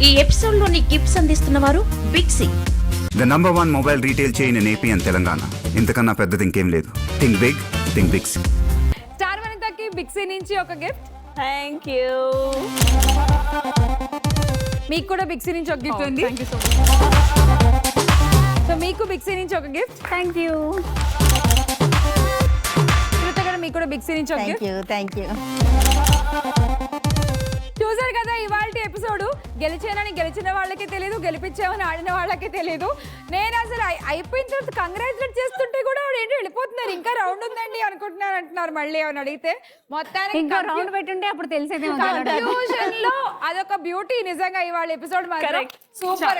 ఈ ఎపిసోడ్ లోని గిఫ్ట్స్ అందిస్తున్న వారు big C, the number 1 mobile retail chain in AP and Telangana. ఇంతకన్నా పెద్దది ఇంకేం లేదు. Think big, think big. Star వనితకి బిక్సీ నుంచి ఒక గిఫ్ట్. Thank you. మీకు కూడా బిక్సీ నుంచి ఒక గిఫ్ట్ ఉంది. Thank you so much. So మీకు బిక్సీ నుంచి ఒక గిఫ్ట్. Thank you. మీకు కూడా బిక్సీ నుంచి ఒక గిఫ్ట్. Thank you. చూసారు కదా ఇవాల్టి ఎపిసోడ్. గెలిచానని గెలిచిన వాళ్ళకి తెలియదు, గెలిపించామని ఆడిన వాళ్ళకి తెలియదు. నేను అసలు అయిపోయిన తర్వాత కంగ్రాచులేట్ చేస్తుంటే కూడా ఆవిడ ఏంటి వెళ్ళిపోతున్నారు, ఇంకా రౌండ్ ఉందండి అనుకుంటున్నారు అంటున్నారు. మళ్ళీ ఏమని అడిగితే మొత్తానికి ఇంకా రౌండ్ పెట్టుంటే అప్పుడు తెలిసేది. కన్ఫ్యూజన్ లో అదొక బ్యూటీ నిజంగా ఇవాళ ఎపిసోడ్ మాత్రం super.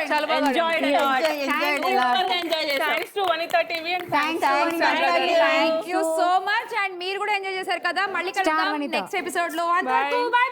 Thanks to Vanitha TV and thank you so much. And మీరు కూడా ఎంజాయ్ చేశారు కదా. మళ్ళీ కలుద్దాం నెక్స్ట్ ఎపిసోడ్ లో. By by.